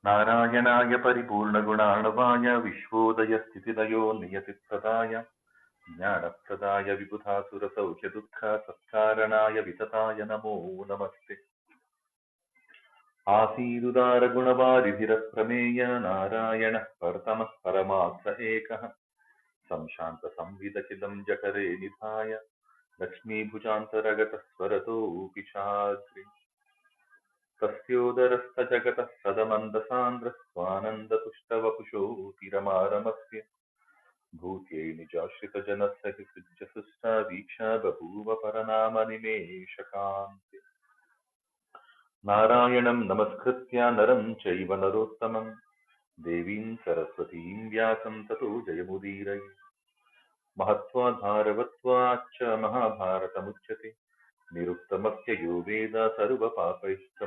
नारायणाय परिपूर्णगुणार्णवाय विश्वोदयस्थितिलयो नियतिप्रदाय ज्ञानप्रदाय विबुधासुरसौख्यदुःखसत्कारणाय वितताय नमो नमस्ते। आसीदुदारगुणवारिधिरप्रमेय नारायणः परतमः परमात्म एकः संशान्तसंविदचिदं जठरे निधाय लक्ष्मीभुजान्तरगतः स्वरतोऽपि चाद्रि तस्योदरस्थजगतः सदमन्दसान्द्रः स्वानन्दतुष्टवपुषोऽपि रमारमस्य भूत्यै निजाश्रितजनस्य हि सृज्यसृष्टा वीक्षा बभूव परनामनिमेषकान्ते नारायणं नमस्कृत्य नरं चैव नरोत्तमं देवीं सरस्वतीं व्यासं ततो जयमुदीरये महत्त्वाधारवत्वाच्च महाभारतमुच्यते निरुक्तमस्य यो वेद सर्वपापैश्च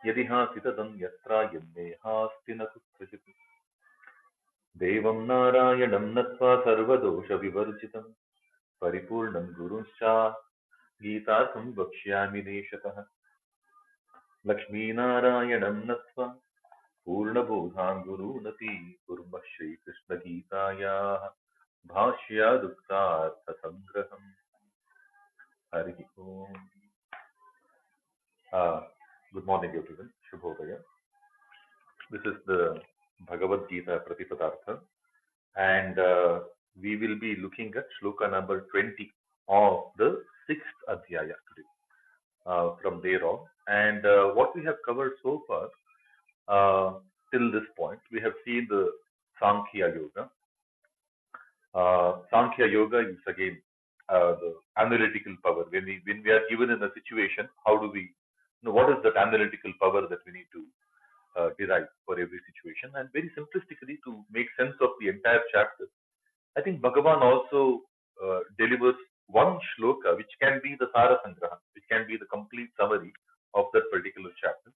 यदिहासितदं यत्र यन्नेहास्ति न कुत्रचित् देवं नारायणं नत्वा सर्वदोषविवर्जितं परिपूर्णं गुरुंश्च गीतार्थं वक्ष्यामि देशतः लक्ष्मीनारायणं नत्वा पूर्णबोधां गुरूनपि कुर्मः श्रीकृष्णगीतायाः भाष्यादुक्तार्थसङ्ग्रहम् हरिः ओम्। Good morning, everyone. Shubhodaya. This is the Bhagavad-Gita Pratipadartha, and we will be looking at shloka number 20 of the 6th Adhyaya today, from there on. And what we have covered so far till this point, we have seen the Sankhya Yoga. Sankhya Yoga is again the analytical power. When we are given in a situation, how do we know what is that analytical power that we need to derive for every situation? And very simplistically, to make sense of the entire chapter, I think Bhagavan also delivers one shloka which can be the Sara Sangraha, which can be the complete summary of that particular chapter.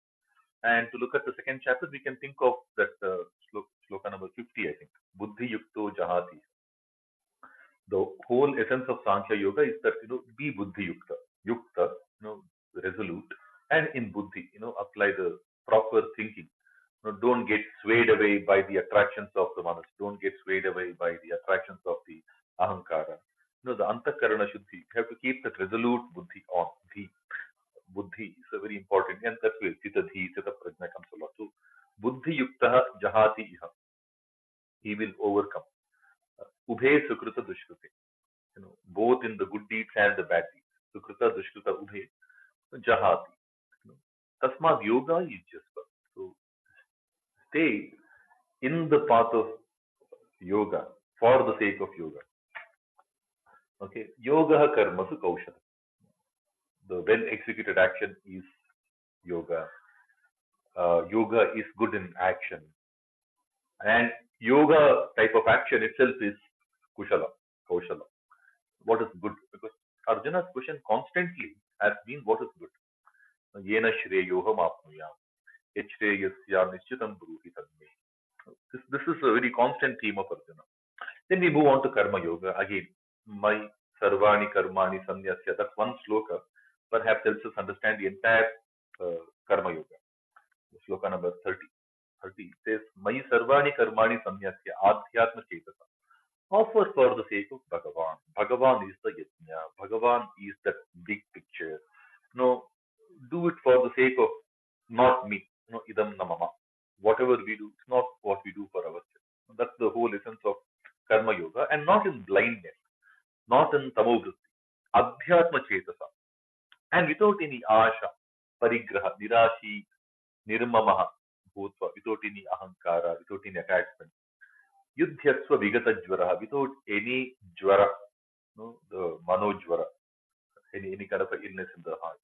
And to look at the second chapter, we can think of that shloka number 50, I think. Buddhi Yukto Jahati. The whole essence of Sankhya Yoga is that, be Buddhi Yukta. Yukta, resolute. And in Buddhi, apply the proper thinking. Don't get swayed away by the attractions of the manas. Don't get swayed away by the attractions of the ahankara. The antakarana shuddhi. You have to keep that resolute buddhi on. Dhi. Buddhi is a very important, and that's where Sita Dhi, Sita Prajna comes a lot. So, Buddhi Yuktaha Jahati Iha. He will overcome. Ubhe Sukruta Dushkrute. Both in the good deeds and the bad deeds. Sukruta Dushkruta Ubhe Jahati. Tasmad Yoga is just one. So, stay in the path of yoga for the sake of yoga. Okay, yoga karmasu kaushal. The well executed action is yoga. Yoga is good in action, and yoga type of action itself is kushala, kaushala. What is good? Because Arjuna's question constantly has been, what is good? Yena shreyoham apnuyam, echreyasya nishchitam bruhi tadme. This is a very constant theme of Arjuna. Then we move on to karma yoga. Again, my sarvani karmani sanyasya. That's one sloka. Perhaps helps us understand the entire karma yoga. Sloka number 30. 30 says, Mai sarvani karmani sanyasya adhyatma chetasa. Offer for the sake of Bhagavan. Bhagavan is the yajna. Bhagavan is that big picture. Do it for the sake of not me. Idam namama. Whatever we do, it's not what we do for ourselves. That's the whole essence of karma yoga, and not in blindness, not in tamogritti. Adhyatma chetasa. And without any asha, parigraha, nirashi, nirmamaha, bhutva, without any ahankara, without any attachment. Yudhyasva vigata jvara, without any jvara, the manojvara, any kind of a illness in the heart.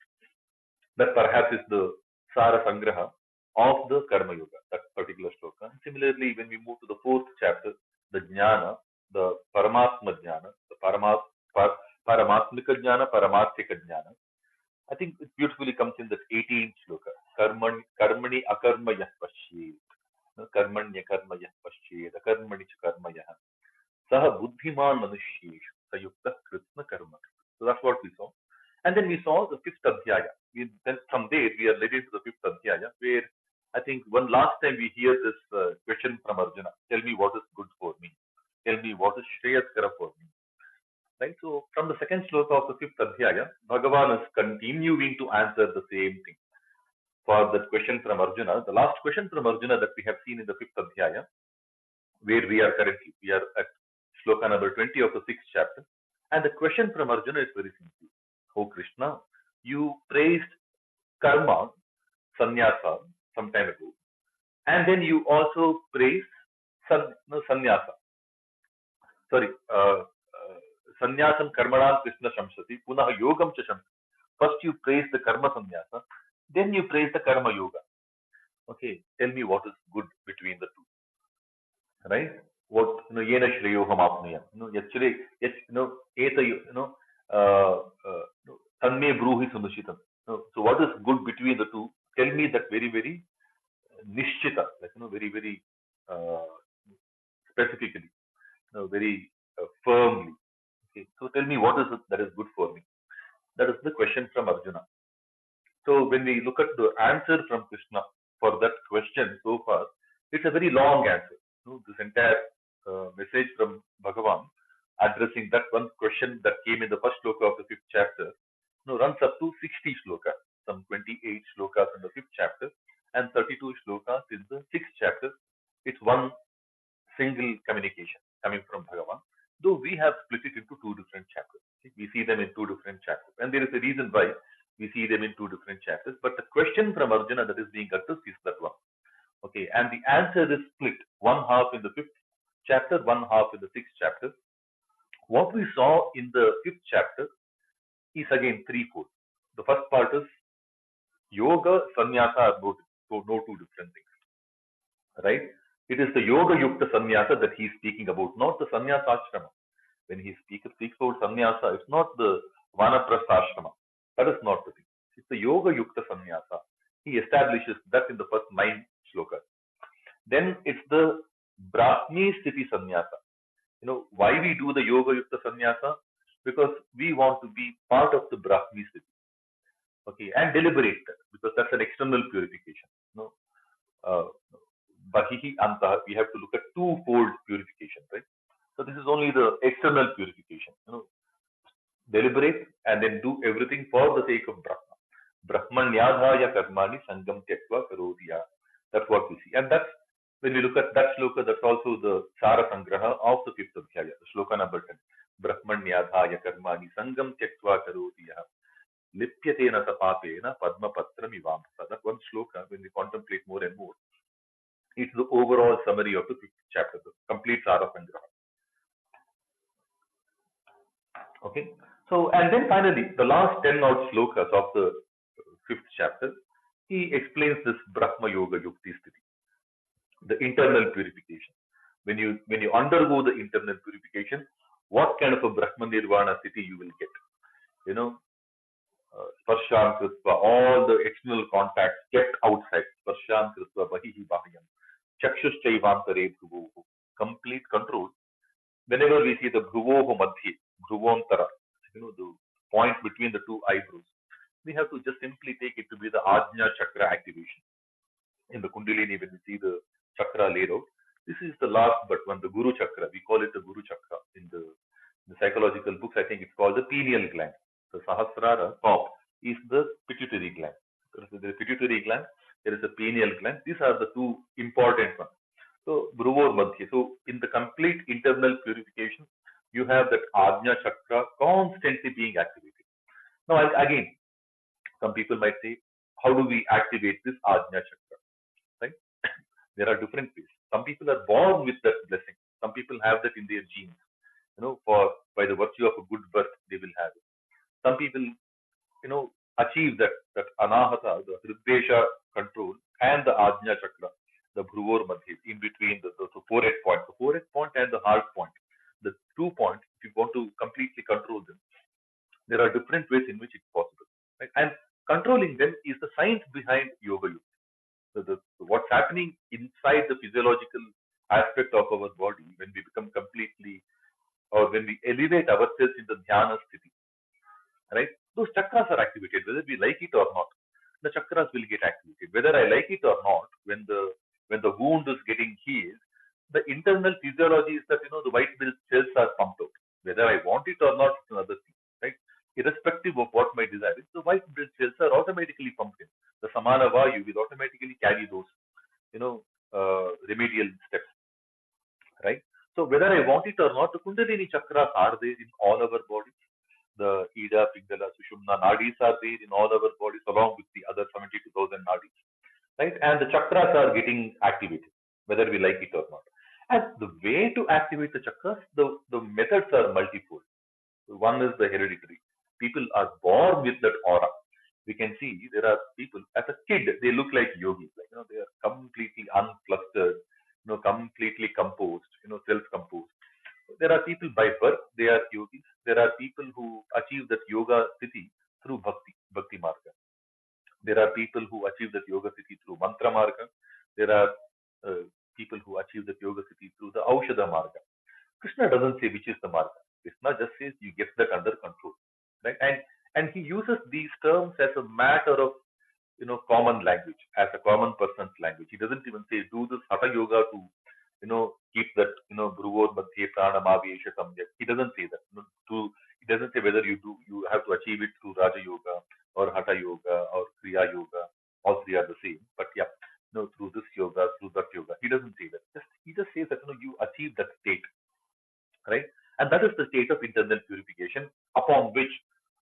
That perhaps is the Sara Sangraha of the Karma Yoga, that particular shloka. And similarly, when we move to the fourth chapter, the Jnana, the Paramatma Jnana, the Paramatmika Jnana, Paramarthika Jnana, I think it beautifully comes in that 18th shloka. Karmani akarma yah pashyet. Karmanya karma yah pashyet. Akarmani cha karma yah. Saha buddhiman manushyeshu. Sayukta kritsna karma. So that's what we saw. And then we saw the fifth adhyaya. Then from there we are led into the fifth adhyaya, where I think one last time we hear this question from Arjuna. Tell me what is good for me. Tell me what is Shreyaskara for me. Right? So from the second sloka of the fifth adhyaya, Bhagavan is continuing to answer the same thing. For that question from Arjuna, the last question from Arjuna that we have seen in the fifth adhyaya, where we are currently, we are at sloka number 20 of the sixth chapter. And the question from Arjuna is very simple. Oh Krishna, you praised karma, sannyasa, some time ago. And then you also praised sannyasa. Sorry, sannyasam karmanam Krishna shamsati, punah yogam cha shamsati. First you praise the karma sannyasa, then you praise the karma yoga. Okay, tell me what is good between the two, right? What yena shreyoham apnuyam. Actually, yes, eta tanme bruhi sunushitam. So what is good between the two? Tell me that very very nishchita, like very very specifically, very firmly. Okay, so tell me what is it that is good for me? That is the question from Arjuna. So when we look at the answer from Krishna for that question so far, it's a very long answer. This entire message from Bhagavan addressing that one question that came in the first sloka of the fifth chapter runs up to 60 slokas, some 28 slokas in the fifth chapter and 32 slokas in the sixth chapter. It's one single communication coming from Bhagavan, though we have split it into two different chapters. We see them in two different chapters, and there is a reason why we see them in two different chapters. But the question from Arjuna that is being addressed is that one. Okay, and the answer is split, one half in the fifth chapter, one half in the sixth chapter. What we saw in the fifth chapter is again threefold. The first part is yoga, sannyasa are no two different things, right? It is the yoga yukta sannyasa that he is speaking about, not the sannyasa ashrama. When he speaks about sannyasa, it's not the vanaprastha ashrama. That is not the thing. It's the yoga yukta sannyasa. He establishes that in the first 9 slokas. Then it's the brahmi sthiti sannyasa. Why we do the yoga yukta sannyasa? Because we want to be part of the brahmi sthiti. Okay, and deliberate that, because that's an external purification. Bahihi antaha, we have to look at twofold purification, right? So this is only the external purification. Deliberate and then do everything for the sake of Brahma. Brahmanyadhaya karmani sangam tyaktva karodiya. That's what we see. And that's, when we look at that sloka, that's also the Sara Sangraha of the fifth adhyaya, sloka number 10. Brahmanyadhaya karmani sangam tyaktva karodiya. Lipyatena tapapena padma patram ivamsa. That one sloka, when we contemplate more and more, it's the overall summary of the fifth chapter, the complete Sara Sangraha. Okay. So, and then finally, the last 10 odd slokas of the fifth chapter, he explains this Brahma Yoga Yukti Sthiti, the internal purification. When you undergo the internal purification, what kind of a Brahma Nirvana Sthiti you will get? Sparsham Kristva, all the external contacts kept outside. Sparsham Kristva, Bahihi Bahyam, Chakshushchaivantare Bhuvoho, complete control. Whenever we see the Bhuvoho Madhye, Bhuvantara, the point between the two eyebrows, we have to just simply take it to be the Ajna Chakra activation. In the Kundalini, when we see the chakra laid out, this is the last but one, the Guru Chakra. We call it the Guru Chakra. In the psychological books, I think it's called the pineal gland. The Sahasrara top is the pituitary gland. There is the pituitary gland, there is a pineal gland. These are the two important ones. So, Bhruvor Madhya. So, in the complete internal purification, you have that Ajna Chakra constantly being activated. Now, again, some people might say, how do we activate this Ajna Chakra? Right? There are different ways. Some people are born with that blessing. Some people have that in their genes. By the virtue of a good birth, they will have it. Some people, achieve that anahata, the hridesha control, and the Ajna Chakra, the Bhruvor Madhya, in between the forehead point and the heart point. The 2 points, if you want to completely control them, there are different ways in which it's possible. Right? And controlling them is the science behind Yoga Yuga. So what's happening inside the physiological aspect of our body when we become completely, or when we elevate ourselves in the dhyana sthiti, right? Those chakras are activated, whether we like it or not. the chakras will get activated. Whether I like it or not, when the wound is getting healed, the internal physiology is that the white blood cells are pumped out. Whether I want it or not, it's another thing, right? Irrespective of what my desire is, the white blood cells are automatically pumped in. The samana vayu will automatically carry those, remedial steps, right? So whether I want it or not, the Kundalini chakras are there in all our bodies. The Ida, Pingala, Sushumna nadis are there in all our bodies along with the other 72,000 nadis, right? And the chakras are getting activated, whether we like it or not. And the way to activate the chakras, the methods are multifold. One is the hereditary. People are born with that aura. We can see there are people as a kid they look like yogis, like they are completely unflustered, completely composed, self-composed. There are people by birth they are yogis. There are people who achieve that yoga sthiti through bhakti marga. There are people who achieve that yoga sthiti through mantra marga. There are people who achieve that yoga sthiti through the aushadha marga. Krishna doesn't say which is the marga. Krishna just says you get that under control, right? And he uses these terms as a matter of common language, as a common person's language. He doesn't even say do this hatha yoga to keep that bruvod madhye pranamavesha samyak. He doesn't say that. He doesn't say whether you have to achieve it through raja yoga or hatha yoga or kriya yoga. All three are the same. But yeah, through this yoga, through that yoga. He doesn't say that. He just says that you achieve that state, right? And that is the state of internal purification upon which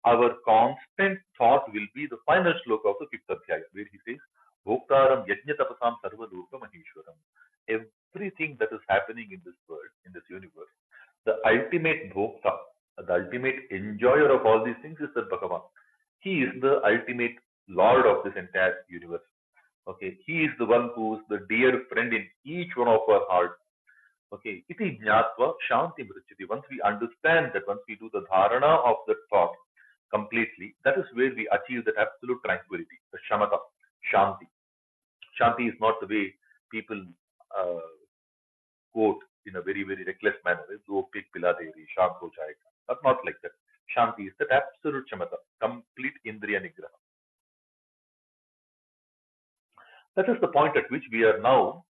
our constant thought will be the final shloka of the fifth adhyaya, where he says, Bhoktaram yajna tapasam sarva loka maheshwaram. Everything that is happening in this world, in this universe, the ultimate bhokta, the ultimate enjoyer of all these things is the Bhagavan. He is the ultimate lord of this entire universe. Okay, he is the one who is the dear friend in each one of our hearts. Okay, iti jnatva shanti mrichiti. Once we understand that, once we do the dharana of the thought completely, that is where we achieve that absolute tranquility, the shamata, shanti. Shanti is not the way people quote in a very, very reckless manner. Do pig pila devi, shant ho jayega. But not like that. Shanti is that absolute shamata, complete indriya nigraha. That is the point at which we are now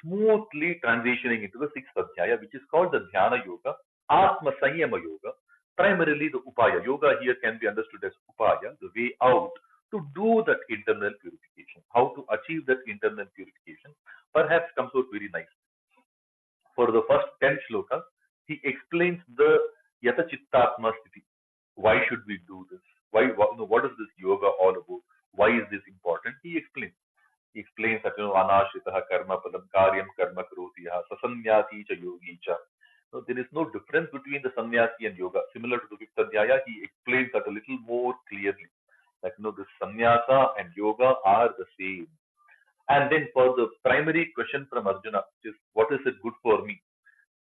smoothly transitioning into the sixth adhyaya, which is called the Dhyana Yoga, Atma Sanyama Yoga. Primarily the Upaya. Yoga here can be understood as Upaya, the way out to do that internal purification. How to achieve that internal purification perhaps comes out very nicely. For the first 10 shlokas, he explains the Yata Chittatma Sthiti. Why should we do this? What is this yoga all about? Why is this important? He explains. He explains that anashritaha karma padam karyam karma karoti sasanyasi cha yogi cha. So there is no difference between the sannyasi and yoga. Similar to the fifth adhyaya, he explains that a little more clearly. That the sannyasa and yoga are the same. And then for the primary question from Arjuna, which is what is it good for me?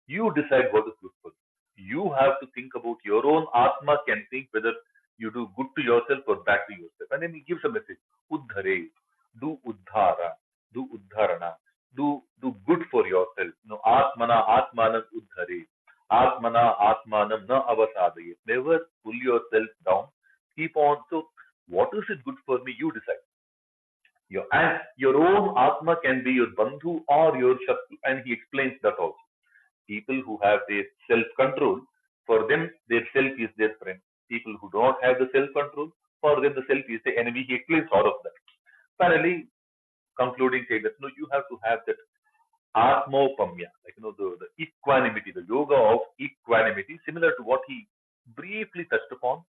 You decide what is good for you. You have to think about your own atma can think whether you do good to yourself or bad to yourself. And then he gives a message. Uddhare. Do uddhara, do uddharana, do good for yourself. Atmana atmanam uddhare, atmana atmanam na avasadayet. Never pull yourself down. Keep on. So, what is it good for me? You decide. And your own atma can be your bandhu or your shatru, and he explains that also. People who have their self-control, for them their self is their friend. People who do not have the self-control, for them the self is the enemy. He explains all of that. Finally, concluding saying that you have to have that atmopamya, like the equanimity, the yoga of equanimity, similar to what he briefly touched upon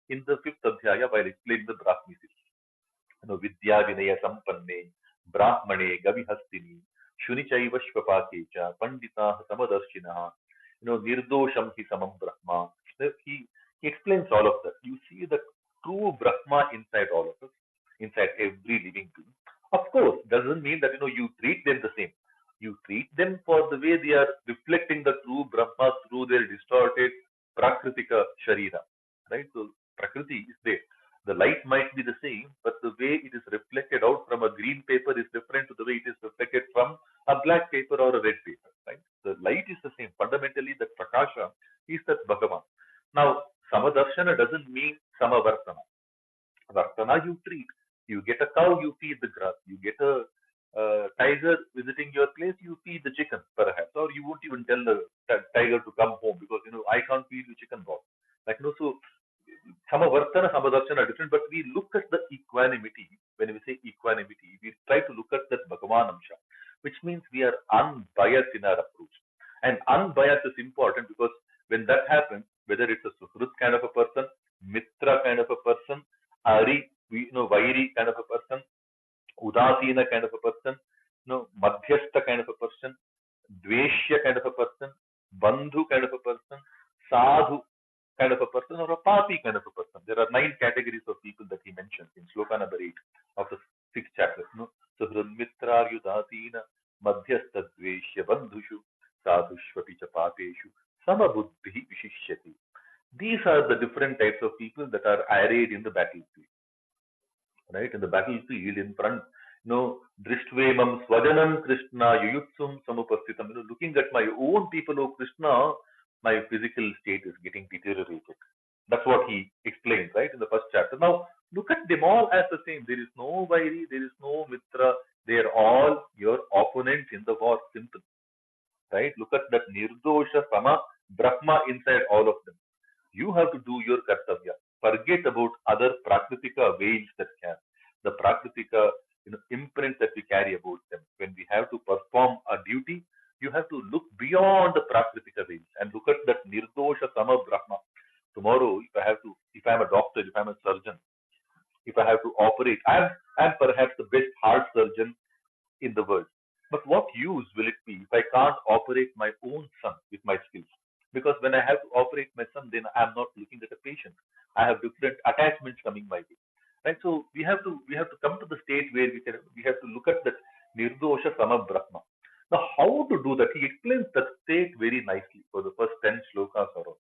in the fifth adhyaya while explaining the Brahmi Siddhi. Vidya vinaya sampanne, brahmane gavihastini, shunichaiva shvapakecha, pandita samadarshinaha, nirdosham hi samam brahma. He explains all of that. You see the true Brahma inside all of us, inside every living being. Of course, doesn't mean that you treat them the same. You treat them for the way they are reflecting the true Brahma through their distorted prakritika sharira. Right? So Prakriti is there. The light might be the same, but the way it is reflected out from a green paper is different to the way it is reflected from a black paper or a red paper. Right? The light is the same. Fundamentally, that Prakasha is that Bhagavan. Now, Samadarshana doesn't mean Samavartana. Vartana you treat. You get a cow, you feed the grass. You get a tiger visiting your place, you feed the chicken, perhaps. Or you won't even tell the tiger to come home because, I can't feed you chicken, boss. So Samavartana, Samadarshana are different, but we look at the equanimity. When we say equanimity, we try to look at that Bhagavan Amsha, which means we are unbiased in our approach. And unbiased is important because when that happens, whether it's a Suhrut kind of a person, Mitra kind of a person, Ari, Vairi kind of a person, Udasina kind of a person, Madhyastha kind of a person, Dveshya kind of a person, Bandhu kind of a person, Sadhu kind of a person, or a Papi kind of a person. There are 9 categories of people that he mentions in Sloka number 8 of the 6th chapter. So, Mitra Yudasina, Madhyastha Dveshya Bandhushu, Sadhushvapi cha Papeshu, Samabuddhi Vishishyati. These are the different types of people that are arrayed in the battlefield. Right? In the battlefield in front, Dristvemam Swajanam Krishna Yuyutsum Samupastitam. Looking at my own people, oh Krishna, my physical state is getting deteriorated. That's what he explains, right, in the first chapter. Now, look at them all as the same. There is no Vairi, there is no Mitra. They are all your opponents in the war. Simple. Right? Look at that Nirdosha Sama Brahma inside all of them. You have to do your kartavya. Forget about other prakritika veils that can. The prakritika imprint that we carry about them. When we have to perform a duty, you have to look beyond the prakritika veils and look at that nirdosha sama brahma. Tomorrow, if I'm a doctor, if I'm a surgeon, if I have to operate, I'm perhaps the best heart surgeon in the world. But what use will it be if I can't operate my own son with my skills? Because when I have to operate my son, then I'm not looking at a patient. I have different attachments coming my way. Right? So we have to come to the state where we have to look at that nirdosha sama brahma. Now, how to do that? He explains that state very nicely for the first 10 shlokas or so.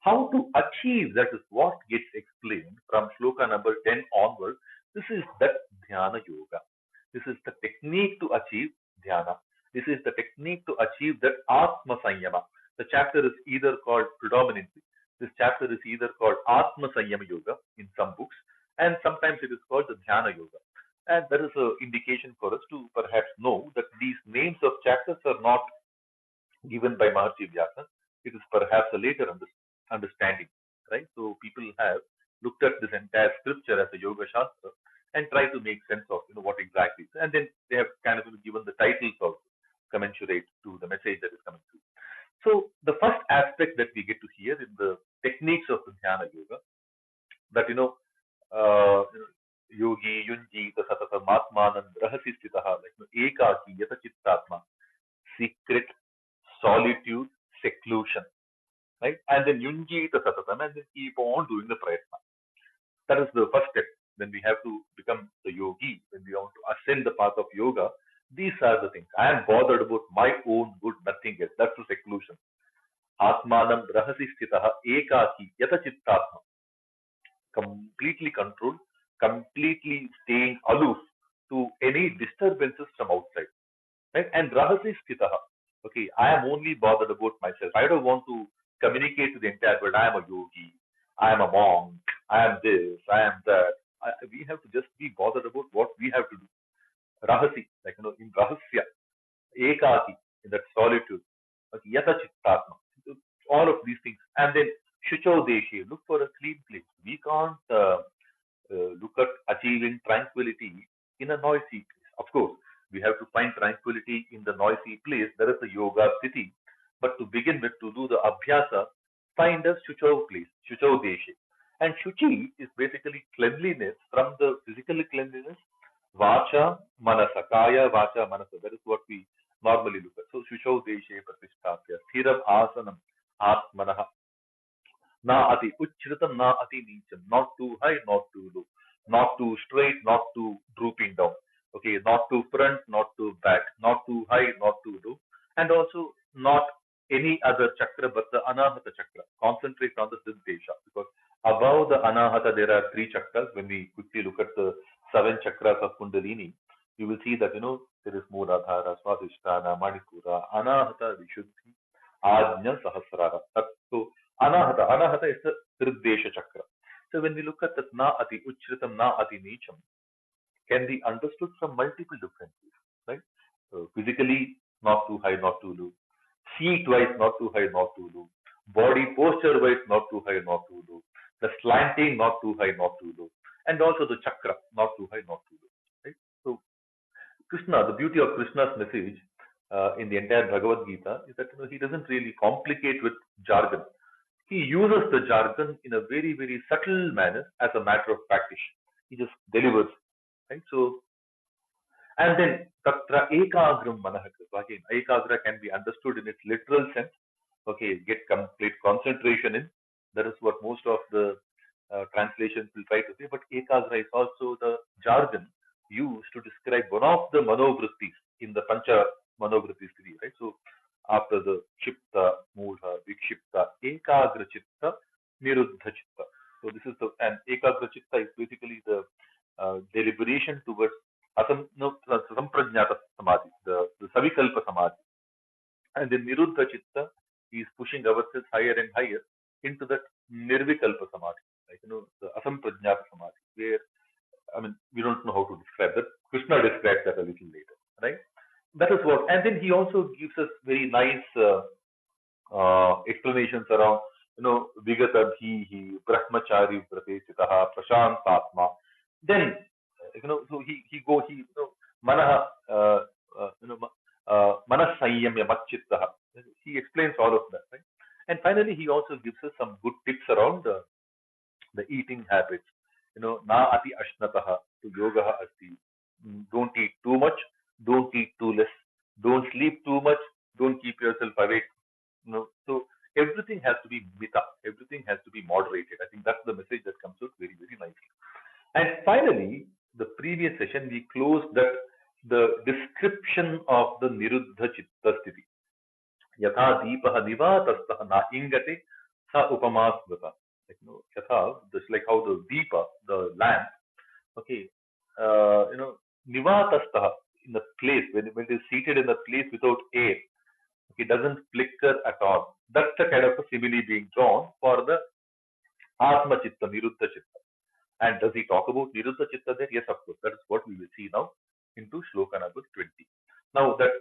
How to achieve that is what gets explained from shloka number 10 onward. This is that dhyana yoga. This is the technique to achieve dhyana. This is the technique to achieve that atma sanyama. The chapter is either called predominantly, this chapter is either called atma sanyama yoga in some books, and sometimes it is called the dhyana yoga. And that is an indication for us to perhaps know that these names of chapters are not given by Maharshi Vyasa. It is perhaps a later understanding, right? So people have looked at this entire scripture as a yoga shastra and try to make sense of what exactly, and then they have kind of given the titles also commensurate to the message that is coming through. So the first aspect that we get to hear in the techniques of the dhyana yoga, that yogi yunji tasatata matmanan rahasi sthitaha, ekaki yata chittatma, secret, solitude, seclusion, right? And then yunji tasatam, and then keep on doing the prayatna. That is the first step. When we have to become the yogi, when we want to ascend the path of yoga, these are the things. I am bothered about my own good, nothing else. That's the seclusion. Atmanam rahasi sthitaha ekaki yata chittatma. Completely controlled, completely staying aloof to any disturbances from outside. Right? And rahasi sthitaha. Okay, I am only bothered about myself. I don't want to communicate to the entire world. I am a yogi. I am a monk. I am this. I am that. We have to just be bothered about what we have to do. Rahasi, in rahasya, ekaki, in that solitude. Okay, yata chittatma. All of these things. And then shucho deshe, look for a clean place. We can't look at achieving tranquility in a noisy place. Of course, we have to find tranquility in the noisy place. There is a yoga city. But to begin with, to do the abhyasa, find a shucho place, shucho deshe. And shuchi is basically cleanliness from the physical cleanliness, vacha, manasa, kaya, vacha, manasa. That is what we normally look at. So, shucho deshe pratisthapya, sthiram asanam, atmanaha, na ati uchritam, na ati nicham, not too high, not too low, not too straight, not too drooping down. Okay, not too front, not too back, not too high, not too low, and also not any other chakra but the anahata chakra. Concentrate on the siddhesha, because above the anahata there are 3 chakras. When we quickly look at the 7 chakras of Kundalini, you will see that there is Mooladhara, Swadhisthana, Manipura, Anahata, Vishuddhi, Ajna, Sahasrara. So Anahata is the Siddhesha chakra. So when we look at that na ati uchritam, na ati nicham, can be understood from multiple different ways, right? So physically, not too high, not too low. Seat-wise, not too high, not too low. Body posture-wise, not too high, not too low. The slanting, not too high, not too low. And also the chakra, not too high, not too low. Right? So Krishna, the beauty of Krishna's message in the entire Bhagavad-Gita is that he doesn't really complicate with jargon. He uses the jargon in a very, very subtle manner as a matter of practice. He just delivers, right? So, and then tatra ekagram manah. So again, ekagra can be understood in its literal sense. Okay, get complete concentration in. That is what most of the translations will try to say. But ekagra is also the jargon used to describe one of the manovrittis in the Pancha manovrittis, right? So after the Chipta, Mudha, Vikshipta, Ekagra Chitta, Niruddha Chitta. So this is the, and Ekagra Chitta is basically the deliberation towards Samprajnata Samadhi, the Savikalpa Samadhi. And the Niruddha Chitta is pushing ourselves higher and higher into that Nirvikalpa Samadhi, like, the Asamprajnata Samadhi, where, I mean, we don't know how to describe that. Krishna describes that a little later, right? That is what, and then he also gives us very nice explanations around, Vigatadhihi, Brahmachari Pratesitaha, Prashantatma. Then, so Manaha, Manas Sanyamya Machittaha. He explains all of that, right? And finally, he also gives us some good tips around the eating habits. Na ati ashnataha to yogaha asti. Don't eat too much, don't eat too less, don't sleep too much, don't keep yourself awake. So everything has to be mita, everything has to be moderated. I think that's the message that comes out very, very nicely. And finally, the previous session we closed that the description of the Niruddha Chitta Sthiti. Yatha Deepaha Nivatastaha Na Ingate Sa Upamasvata. Yatha, just like how the Deepa, the lamp, okay, Nivatastaha, in the place, when it is seated in a place without air, it doesn't flicker at all. That's the kind of a simile being drawn for the Atma Chitta, Niruddha Chitta. And does he talk about Niruddha Chitta there? Yes, of course. That is what we will see now into Shloka number 20. Now that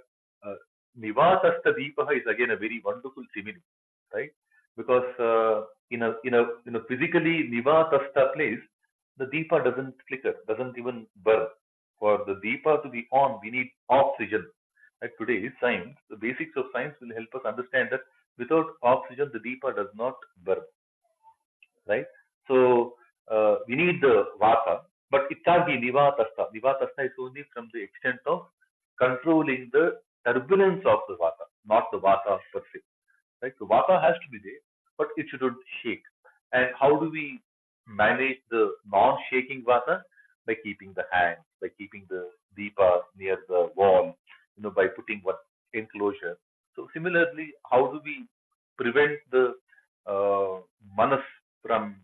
Nivasasta Deepaha is again a very wonderful simile, right? Because in a physically Nivasasta place, the Deepa doesn't flicker, doesn't even burn. For the Deepa to be on, we need oxygen. Right? Today, science, the basics of science will help us understand that without oxygen, the Deepa does not burn, right? So we need the Vata, but it can't be Nivatasta. Nivatasta is only from the extent of controlling the turbulence of the Vata, not the Vata per se. Right? So Vata has to be there, but it shouldn't shake. And how do we manage the non-shaking Vata? By keeping the hands, by keeping the Deepa near the wall, by putting one enclosure. So similarly, how do we prevent the manas from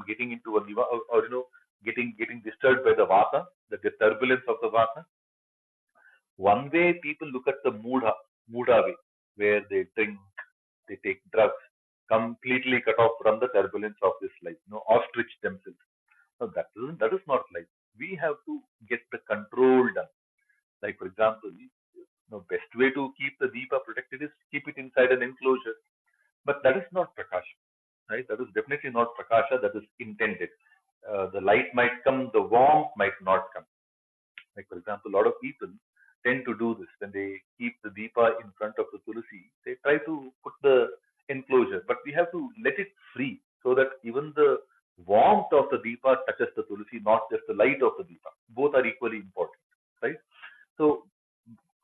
getting into a niva, or getting disturbed by the vata, the turbulence of the vata? One way people look at the muda way, where they drink, they take drugs, completely cut off from the turbulence of this life, ostrich themselves. No, that is not life. We have to get the control done. Like for example, best way to keep the Deepa protected is keep it inside an enclosure. But that is not Prakasha, right? That is definitely not Prakasha that is intended. The light might come, the warmth might not come. Like for example, a lot of people tend to do this when they keep the Deepa in front of the Tulsi. They try to put the enclosure, but we have to let it free so that even the warmth of the Deepa touches the Tulsi, not just the light of the Deepa. Both are equally important, right? So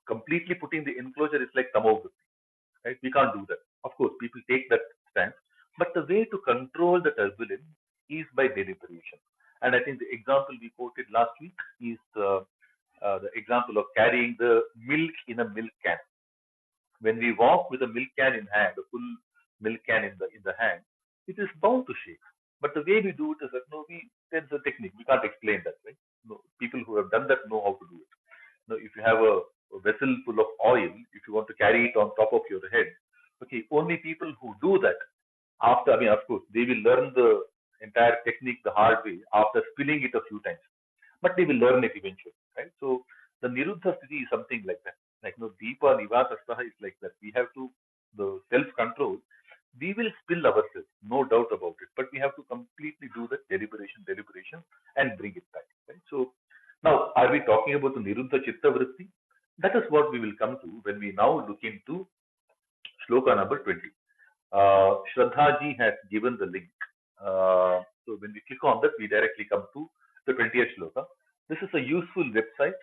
completely putting the enclosure is like tamogati, right? We can't do that. Of course, people take that stance, but the way to control the turbulence is by deliberation. And I think the example we quoted last week is the example of carrying the milk in a milk can. When we walk with a milk can in hand, a full milk can in the hand, it is bound to shake. But the way we do it is that there's a technique. We can't explain that, right? People who have done that know how to do it. If you have a vessel full of oil, if you want to carry it on top of your head, okay, only people who do that after, of course, they will learn the entire technique the hard way after spilling it a few times. but they will learn it eventually, right? So the Niruddha Sthiti is something like that. Like, Deepa Nivasastha is like that. We have to, the self-control, we will spill ourselves, no doubt about it, but we have to completely do the deliberation, and bring it back, right? So now, are we talking about the Niruddha Chitta Vritti? That is what we will come to when we now look into shloka number 20. Shraddha ji has given the link. So when we click on that, we directly come to the 20th shloka. This is a useful website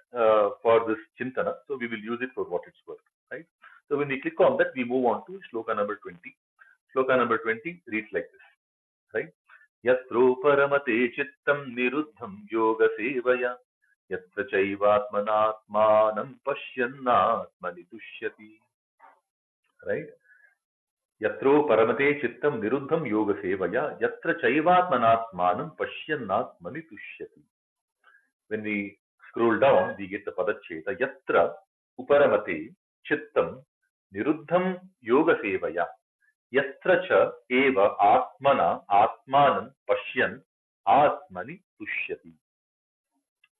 for this Chintana, so we will use it for what it's worth, right? So when we click on that, we move on to shloka number 20. Shloka number 20 reads like this, right? Yatro paramate chittam niruddham yoga sevaya yatra chaivatmanatmanam pashyannatmani tushyati, right? Yatro paramate chittam niruddham yoga sevaya yatra chaivatmanatmanam pashyannatmani tushyati. When we scroll down, we get the padacheta yatra uparamate chittam niruddham yoga sevaya yatra cha eva atmana atmanam pashyan atmani tushyati.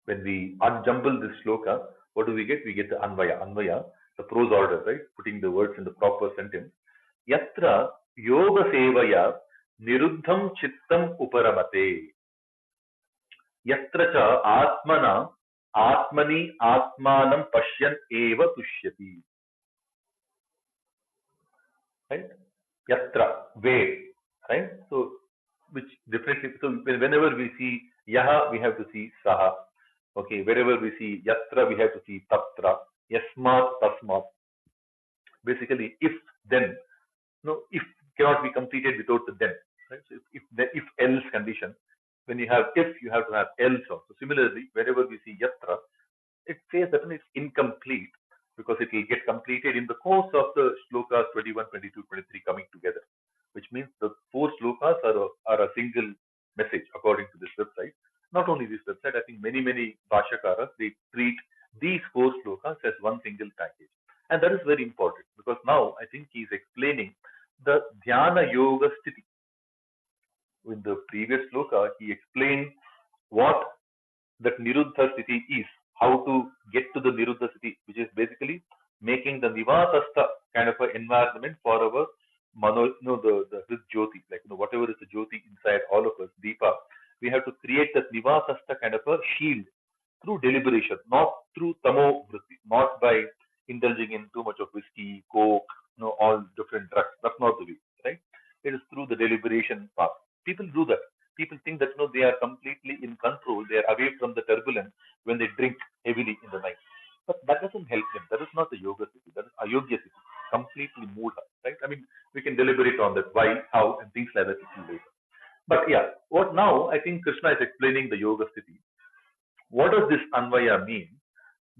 When we unjumble this shloka, what do we get? We get the anvaya. Anvaya, the prose order, right? Putting the words in the proper sentence. Yatra yoga sevaya niruddham chittam uparamate. Yatra cha atmana atmani atmanam pashyan eva tushyati. Right? Yatra, where, right? So, which differently, so whenever we see yaha, we have to see saha. Okay, wherever we see yatra, we have to see tatra, yasmat, tasmat. Basically, if, then, if cannot be completed without the then. Right? So if else condition, when you have if, you have to have else also. Similarly, wherever we see yatra, it says that it's incomplete because it will get completed in the course of the shlokas 21, 22, 23 coming together, which means the four shlokas are a single message according to this website. Not only this website, I think many Bhashakaras, they treat these four shlokas as one single package. And that is very important because now I think he is explaining the Dhyana Yoga Sthiti. In the previous shloka, he explained what that Niruddha Sthiti is, how to get to the Niruddha Sthiti, which is basically making the Nivasastha kind of an environment for our Mano, this Jyoti, like whatever is the Jyoti inside all of us, Deepa, we have to create that Nivasastha kind of a shield through deliberation, not through Tamo Vritti, not by indulging in too much of whiskey, coke, all different drugs. That's not the way, right? It is through the deliberation path. People do that. People think that they are completely in control, they are away from the turbulence when they drink heavily in the night. But that doesn't help them. That is not the yoga sthiti. That is ayogya sthiti. Completely mudha, right? I mean, we can deliberate on that, why, how, and things like that later. But yeah, what now? I think Krishna is explaining the yoga sthiti. What does this anvaya mean?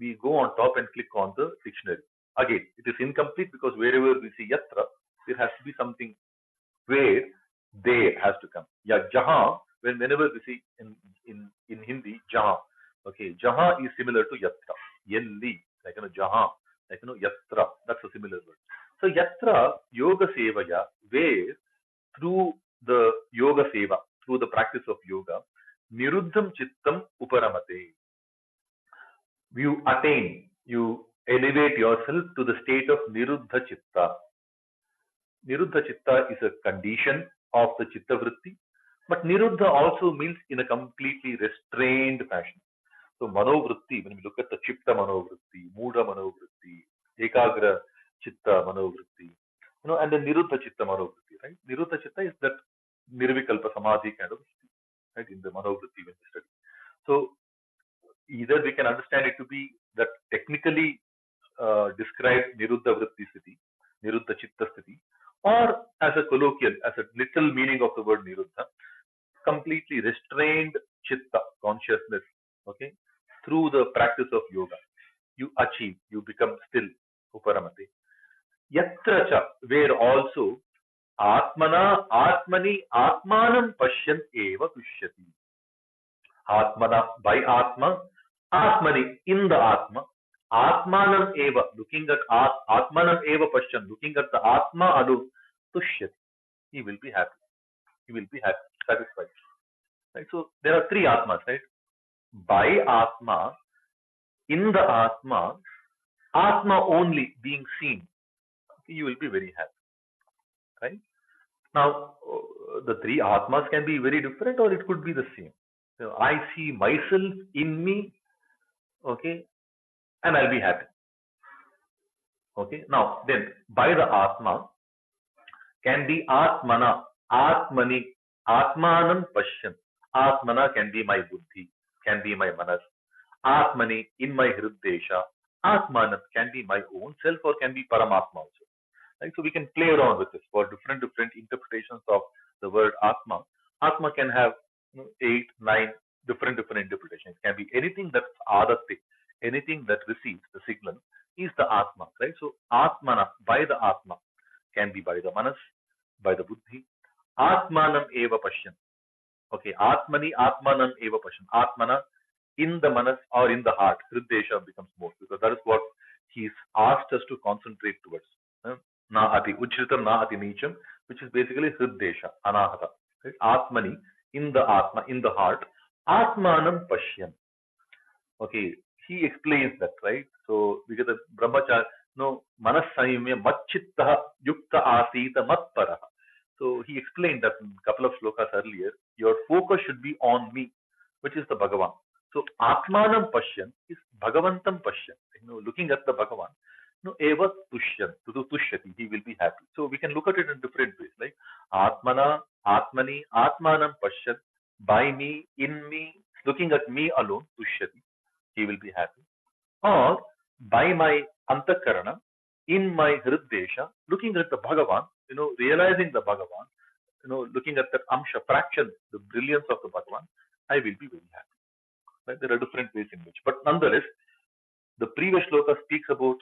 We go on top and click on the dictionary. Again, it is incomplete because wherever we see yatra, there has to be something where there has to come. Yeah, jaha, whenever we see in Hindi, jaha. Okay, jaha is similar to yatra. Yelli, like jaha, like yatra. That's a similar word. So yatra yoga sevaya, where through the yoga seva, through the practice of yoga, niruddham chittam uparamate. You attain, you elevate yourself to the state of niruddha chitta. Niruddha chitta is a condition of the chitta vritti, but niruddha also means in a completely restrained fashion. So manovritti, when we look at the chitta manovritti, mudha manovritti, ekagra chitta manovritti, and then niruddha chitta manovritti, right? Niruddha chitta is that nirvikalpa samadhi kind of sthiti, right? In the manovritti when we study. So either we can understand it to be that technically describes niruddha vritti sthiti, niruddha chitta sthiti, or as a colloquial, as a literal meaning of the word niruddha, completely restrained chitta, consciousness, okay, through the practice of yoga. You achieve, you become still, uparamate. Yatra cha, where also atmana, atmani, atmanam pashyan eva tushyati. Atmana, by atma, atmani, in the atma, atmanam eva, looking at atmanam eva pashyan, looking at the atma anu, tushyati. He will be happy. He will be happy, satisfied. Right? So there are three atmas, right? by Atma, in the Atma, Atma only being seen, you will be very happy, right? Now, the three Atmas can be very different or it could be the same. So I see myself in me, okay, and I'll be happy. Okay. Now, then by the Atma can be Atmana, Atmani, Atmanam Pashyan. Atmana can be my buddhi, can be my manas. Atmani in my hriddesha. Atmanam can be my own self or can be Paramatma also. Right? So we can play around with this for different interpretations of the word Atma. Atma can have 8, 9 different interpretations. It can be anything that's adati, anything that receives the signal is the Atma. Right? So Atmana, by the Atma, can be by the manas, by the buddhi. Atmanam eva pashyan. Okay, Atmani Atmanam eva pashyan. Atmana in the manas or in the heart. Hriddesha becomes more because that is what he's asked us to concentrate towards. Na ati, Uchritam na ati nicham, which is basically Hriddesha, Anahata. Right? Atmani, in the Atma, in the heart. Atmanam Pashyan. Okay, he explains that, right? So we get the brahmacharya, no, manas samyamya matchitta yukta asita matparaha. So he explained that in a couple of slokas earlier, your focus should be on me, which is the Bhagavan. So Atmanam Pashyan is Bhagavantam Pashyan. Looking at the Bhagavan, eva tushyan, tushyati, he will be happy. So we can look at it in different ways, like Atmana, Atmani, Atmanam Pashyan, by me, in me, looking at me alone, tushyati, he will be happy. Or by my antakarana, in my hriddesha, looking at the Bhagavan, realizing the Bhagavan, looking at that amsha, fraction, the brilliance of the Bhagavan, I will be very happy. Right? There are different ways in which. But nonetheless, the previous shloka speaks about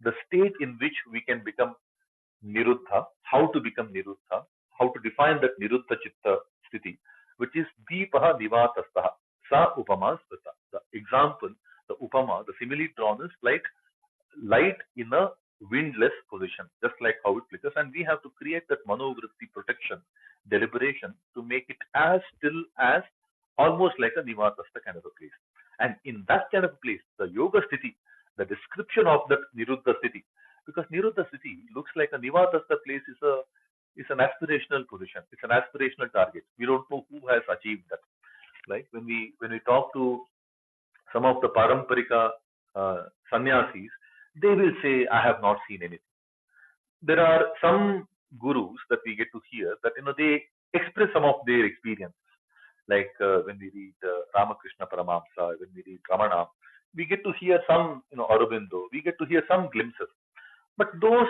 the stage in which we can become niruddha, how to become niruddha, how to define that niruddha chitta sthiti, which is deepaha nivatastaha, sa upama smrita. The example, the upama, the simile drawn is like light in a windless position, just like how it flickers. And we have to create that manovritti protection, deliberation to make it as still as almost like a nivatasta kind of a place. And in that kind of a place, the yoga sthiti, the description of that niruddha sthiti, because niruddha sthiti looks like a nivatasta place is an aspirational position. It's an aspirational target. We don't know who has achieved that. Like when we talk to some of the paramparika sannyasis, they will say, I have not seen anything. There are some gurus that we get to hear that they express some of their experiences. Like when we read Ramakrishna Paramamsa, when we read Ramana, we get to hear some, Aurobindo, we get to hear some glimpses. But those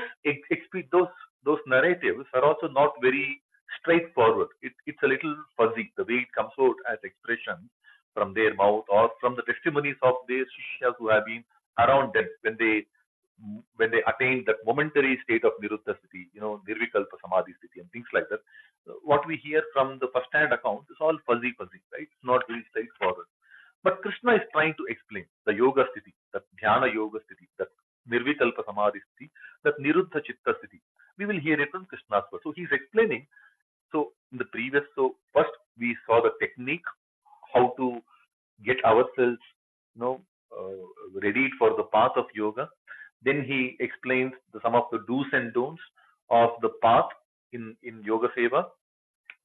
those narratives are also not very straightforward. It's a little fuzzy the way it comes out as expression from their mouth or from the testimonies of their shishyas who have been around them when they attain that momentary state of niruddha sthiti, nirvikalpa samadhi sthiti and things like that. What we hear from the first-hand account is all fuzzy, right? It's not very straightforward. But Krishna is trying to explain the yoga sthiti, that dhyana yoga sthiti, that nirvikalpa samadhi sthiti, that niruddha chitta sthiti. We will hear it from Krishna's word. So he's explaining. So in the previous, so first we saw the technique, how to get ourselves, readied for the path of yoga. Then he explains some of the do's and don'ts of the path in yoga seva.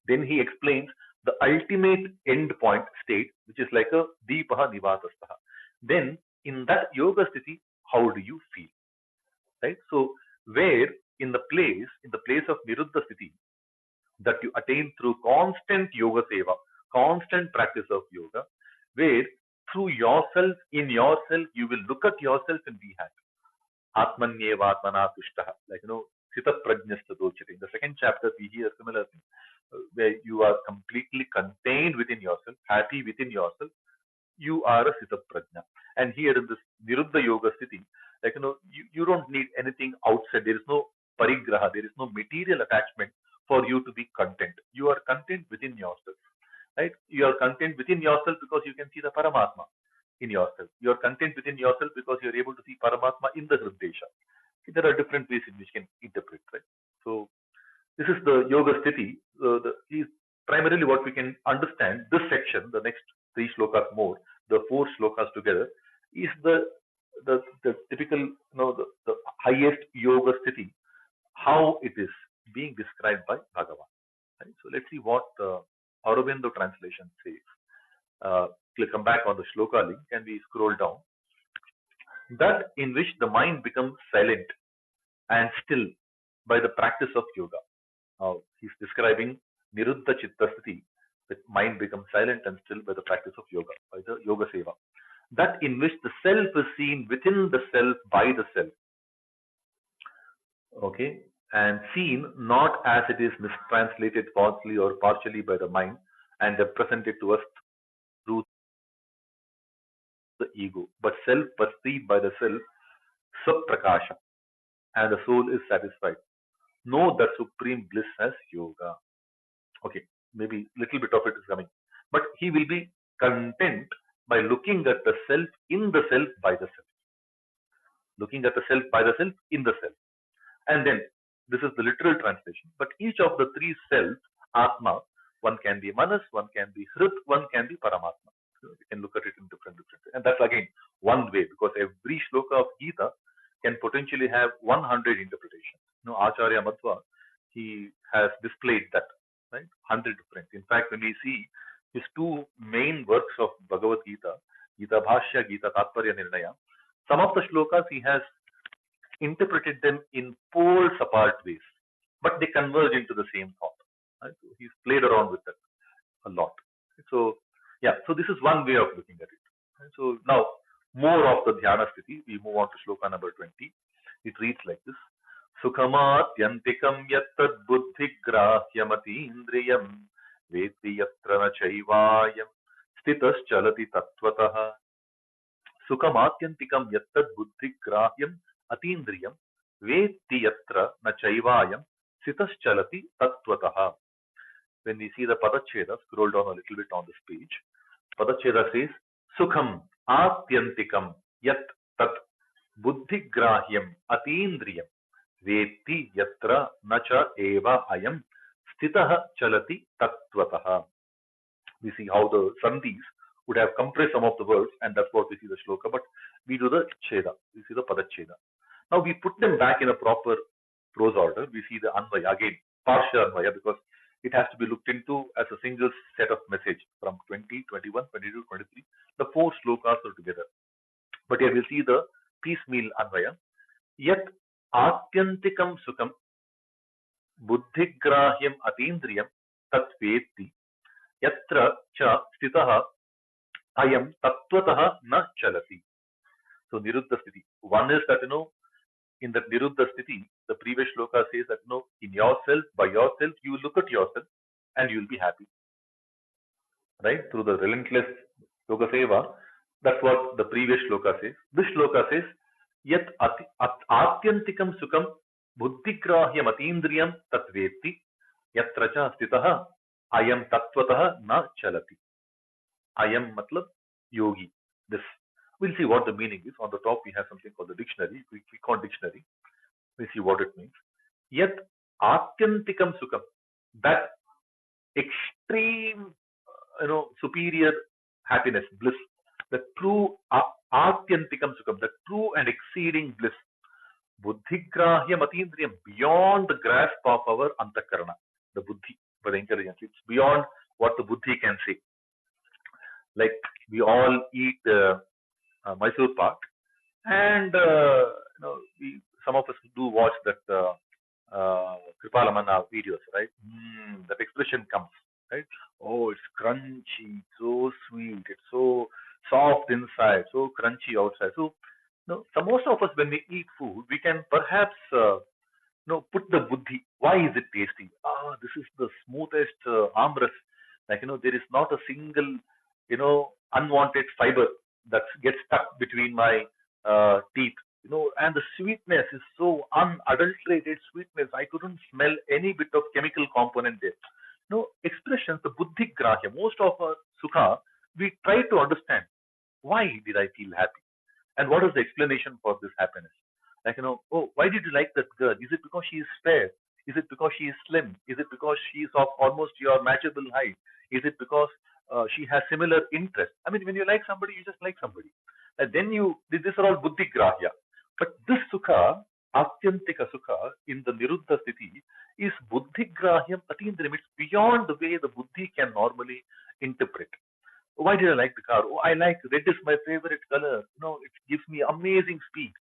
Then he explains the ultimate end point state, which is like a deepaha nivatastaha. Then in that yoga sthiti, how do you feel? Right? So where in the place of niruddha sthiti that you attain through constant yoga seva, constant practice of yoga, where through yourself, in yourself, you will look at yourself and be happy. Atmanyeva atmana tushtaha. Like, Sita Prajnastadochati. In the second chapter, we hear similar thing, where you are completely contained within yourself, happy within yourself. You are a Sita Prajna. And here in this Niruddha Yoga Sthiti, like, you don't need anything outside. There is no parigraha, there is no material attachment for you to be content. You are content within yourself. Right? You are content within yourself because you can see the Paramatma in yourself. You are content within yourself because you are able to see Paramatma in the Hriddesha. There are different ways in which you can interpret, right? So this is the Yoga Sthiti. Primarily what we can understand, this section, the next 3 shlokas more, the four shlokas together, is the typical, the highest yoga sthiti, how it is being described by Bhagavan. Right? So let's see what Aurobindo translation says. We'll come back on the shloka link and we scroll down. That in which the mind becomes silent and still by the practice of yoga. Now he's describing Niruddha Chitta Sthiti, the mind becomes silent and still by the practice of yoga, by the yoga seva. That in which the self is seen within the self by the self. Okay, and seen not as it is mistranslated falsely or partially by the mind and represented to us through the ego, but self perceived by the self, Saprakasha, and the soul is satisfied. Know that supreme bliss as yoga. Okay, maybe little bit of it is coming, but he will be content by looking at the self in the self by the self, looking at the self by the self in the self. And then this is the literal translation, but each of the three selves, Atma, one can be Manas, one can be Hrit, one can be Paramatma. So you can look at it in different ways. And that's again one way, because every shloka of Gita can potentially have 100 interpretations. Acharya Madhva, he has displayed that, right? 100 different. In fact, when we see his two main works of Bhagavad-Gita, Gita Bhashya, Gita Tatparya Nirnaya, some of the shlokas he has interpreted them in poles apart ways, but they converge into the same thought. Right? So he's played around with that a lot. So yeah, so this is one way of looking at it. Right? So now more of the dhyana sthiti. We move on to shloka number 20. It reads like this: Sukhamatyantikam yattad buddhi grahyamati indriyam veti yatra na chaivayam stitas chalati tattvataha. Sukhamatyantikam yattad buddhi grahyam atindriyam veti yatra na chaivayam stitas chalati tattvataha. When we see the Padacheda, scroll down a little bit on this page. Padacheda says, Sukham Atyantikam Yat Tat Buddhigrahyam Atindriyam Veti Yatra Nacha Eva Ayam Stitaha Chalati Tattvataha. We see how the Sandhis would have compressed some of the words, and that's what we see the shloka, but we do the Cheda, we see the Padacheda. Now we put them back in a proper prose order. We see the Anvaya, again, Parsha Anvaya, because it has to be looked into as a single set of message from 20, 21, 22, 23. The four shlokas are together. But here we see the piecemeal Anvaya. Yat Atyantikam Sukham Buddhigrahyam Atindriyam Tatveti Yatra Cha Stitaha Ayam Tattvataha Na Chalati. So Niruddha Sthiti. One is that, in the Niruddha Sthiti, the previous shloka says that, in yourself, by yourself, you will look at yourself and you will be happy. Right? Through the relentless yoga seva, that's what the previous shloka says. This shloka says, Yat Atyantikam Sukham Buddhigrahyam Atindriyam Tatveti Yatra Cha Stitaha Ayam Tattvataha Na Chalati. Ayam matlab yogi. This. We'll see what the meaning is. On the top, we have something called the dictionary. We click on dictionary. We see what it means. Yet, Atyantikam Sukham, that extreme, superior happiness, bliss, the true Atyantikam Sukham, the true and exceeding bliss, Buddhigrahyam Atindriyam, beyond the grasp of our Antakarana, the Buddhi, by the intelligence. It's beyond what the Buddhi can say. Like we all eat Mysore Pak, and some of us do watch that Kripalamana videos, right? That expression comes, right? Oh, it's crunchy, so sweet, it's so soft inside, so crunchy outside. So, so most of us, when we eat food, we can perhaps put the buddhi. Why is it tasty? This is the smoothest amras. Like, there is not a single, unwanted fiber that gets stuck between my teeth, and the sweetness is so unadulterated sweetness. I couldn't smell any bit of chemical component there. Expressions, the buddhi grahya, most of our sukha, we try to understand why did I feel happy, and what is the explanation for this happiness. Like, why did you like that girl? Is it because she is fair? Is it because she is slim? Is it because she is of almost your matchable height? Is it because she has similar interests. I mean, when you like somebody, you just like somebody. And then these are all buddhi grahya. But this sukha, atyantika sukha, in the niruddha sthiti, is buddhi grahyam atindriyam. It's beyond the way the buddhi can normally interpret. Why did I like the car? Oh, I like red is my favorite color. It gives me amazing speed.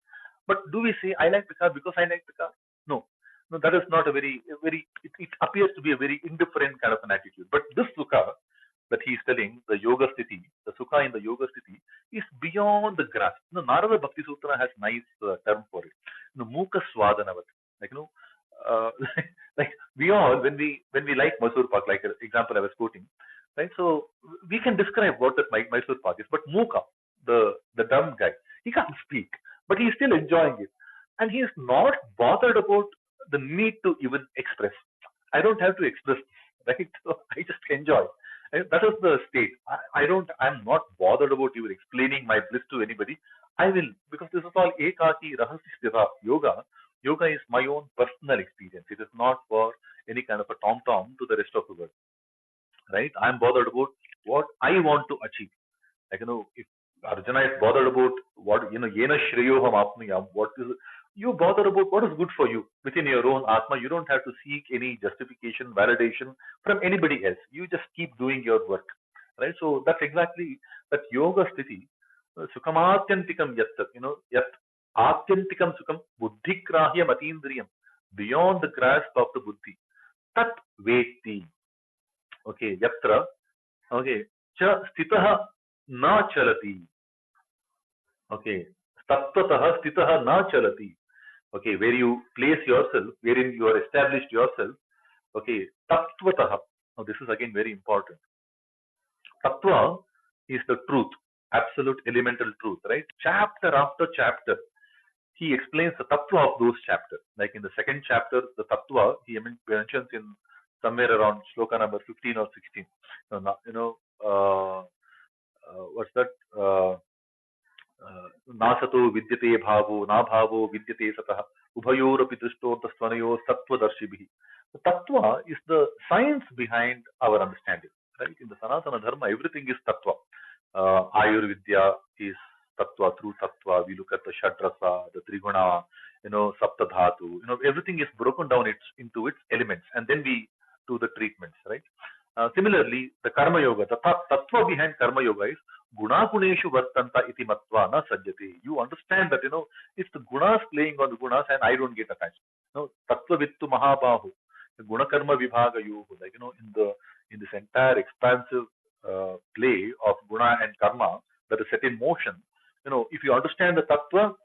But do we say I like the car because I like the car? No. No, that is not it appears to be a very indifferent kind of an attitude. But this sukha that he is telling, the yoga sthiti, the sukha in the yoga sthiti, is beyond the grasp. Narada Bhakti Sutra has nice term for it. Mukha swadanavat. Like, uh, like we all, when we like Mysore Pak, like an example I was quoting, right? So we can describe what that Mysore Pak is, but Mukha, the dumb guy, he can't speak, but he's still enjoying it, and he is not bothered about the need to even express. I don't have to express, right? So I just enjoy. And that is the state. I'm not bothered about even explaining my bliss to anybody. I will, because this is all ekaki rahasya sthita yoga. Yoga is my own personal experience. It is not for any kind of a tom-tom to the rest of the world, right? I'm bothered about what I want to achieve. Like, if Arjuna is bothered about what, yena shreyoham apniyam, what is, you bother about what is good for you within your own Atma. You don't have to seek any justification, validation from anybody else. You just keep doing your work, right? So that's exactly that yoga sthiti, sukhamatyantikam yat, yat atyantikam sukham buddhigrahyam atindriyam, beyond the grasp of the buddhi. Tat veti, okay, yatra, okay, cha stitah na chalati, okay, tattvatah stitah na chalati, okay, where you place yourself, wherein you are established yourself, okay, tattvatah. Now this is again very important. Tattva is the truth, absolute elemental truth, right? Chapter after chapter, he explains the tattva of those chapters. Like in the second chapter, the tattva he mentions in somewhere around shloka number 15 or 16. What's that? नासतो विद्यते भावो ना भावो विद्यते सतः उभयोरपि दृष्टोऽन्तस्त्वनयो तत्त्वदर्शिभिः. The tattva is the science behind our understanding, right? In the Sanatana Dharma, everything is tattva. Ayurvidya is tattva. Through tattva, we look at the shadrasa, the triguna, saptadhatu. Everything is broken down into its elements, and then we do the treatments, right? Similarly, the karma yoga, the tattva behind karma yoga is gunaguneshu vartanta iti matva na sajjate. You understand that, it's the gunas playing on the gunas and I don't get attached. Tattva vittu mahabahu, the guna karma vibhaga yoga, like, in this entire expansive play of guna and karma that is set in motion, if you understand the tattva,